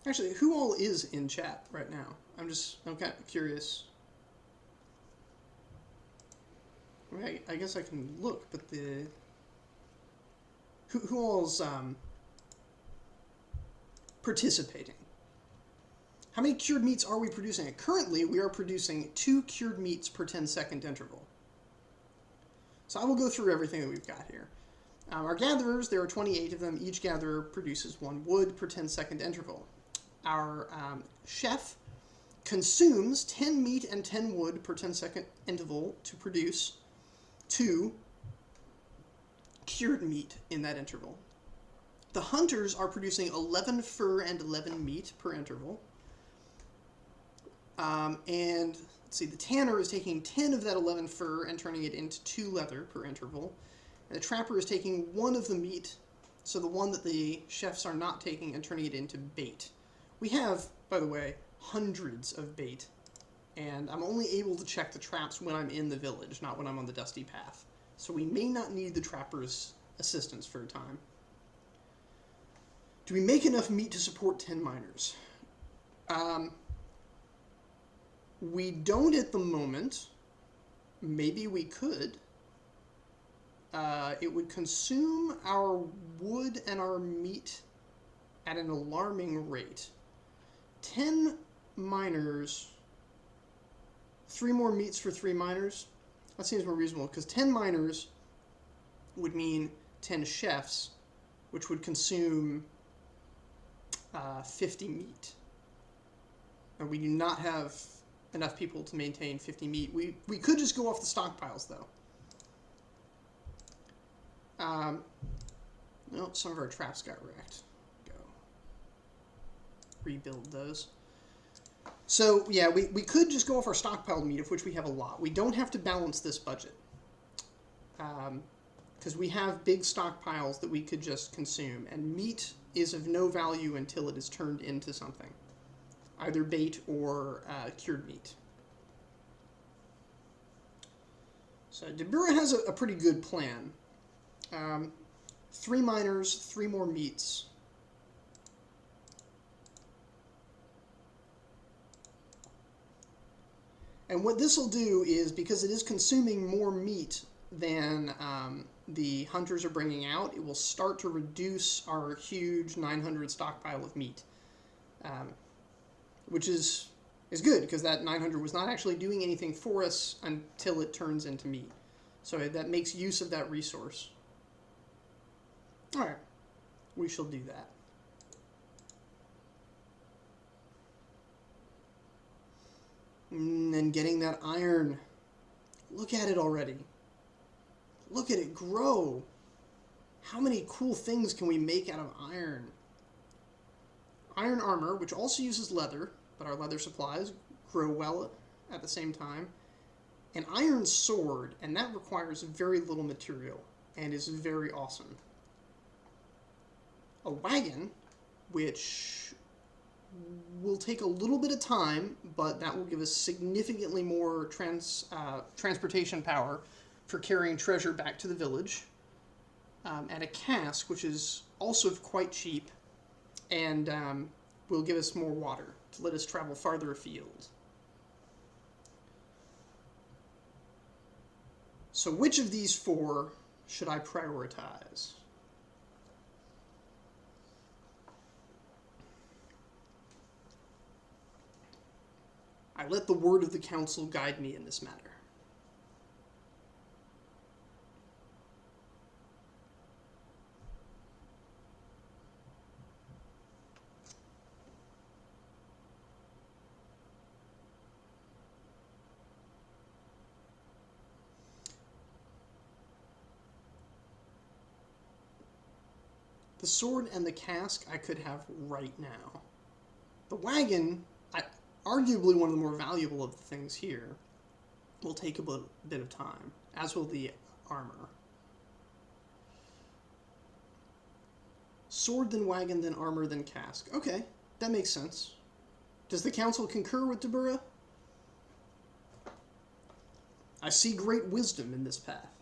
Actually, who all is in chat right now? I'm kind of curious. I guess I can look, but the... who all's participating? How many cured meats are we producing? Currently, we are producing 2 cured meats per 10-second interval. So I will go through everything that we've got here. Our gatherers, there are 28 of them. Each gatherer produces 1 wood per 10-second interval. Our chef consumes 10 meat and 10 wood per 10-second interval to produce 2 cured meat in that interval. The hunters are producing 11 fur and 11 meat per interval. And let's see, the tanner is taking 10 of that 11 fur and turning it into 2 leather per interval. And the trapper is taking 1 of the meat, so the one that the chefs are not taking, and turning it into bait. We have, by the way, hundreds of bait, and I'm only able to check the traps when I'm in the village, not when I'm on the dusty path. So we may not need the trapper's assistance for a time. Do we make enough meat to support 10 miners? We don't at the moment. Maybe we could. It would consume our wood and our meat at an alarming rate. 10 miners, 3 more meats for 3 miners. That seems more reasonable, because 10 miners would mean 10 chefs, which would consume 50 meat. And we do not have enough people to maintain 50 meat. We could just go off the stockpiles, though. No, some of our traps got wrecked. Go. Rebuild those. So, yeah, we could just go off our stockpiled meat, of which we have a lot. We don't have to balance this budget. Because we have big stockpiles that we could just consume. And meat is of no value until it is turned into something. Either bait or cured meat. So Deborah has a pretty good plan. 3 miners, 3 more meats. And what this will do is, because it is consuming more meat than the hunters are bringing out, it will start to reduce our huge 900 stockpile of meat. Which is good, because that 900 was not actually doing anything for us until it turns into meat. So that makes use of that resource. Alright, we shall do that. And getting that iron. Look at it already. Look at it grow. How many cool things can we make out of iron? Iron armor, which also uses leather, but our leather supplies grow well at the same time. An iron sword, and that requires very little material, and is very awesome. A wagon, which will take a little bit of time, but that will give us significantly more transportation power for carrying treasure back to the village. And a cask, which is also quite cheap, and will give us more water to let us travel farther afield. So which of these 4 should I prioritize? I let the word of the council guide me in this matter. The sword and the cask I could have right now. The wagon, arguably one of the more valuable of the things here, will take a bit of time, as will the armor. Sword, then wagon, then armor, then cask. Okay, that makes sense. Does the council concur with Deborah? I see great wisdom in this path.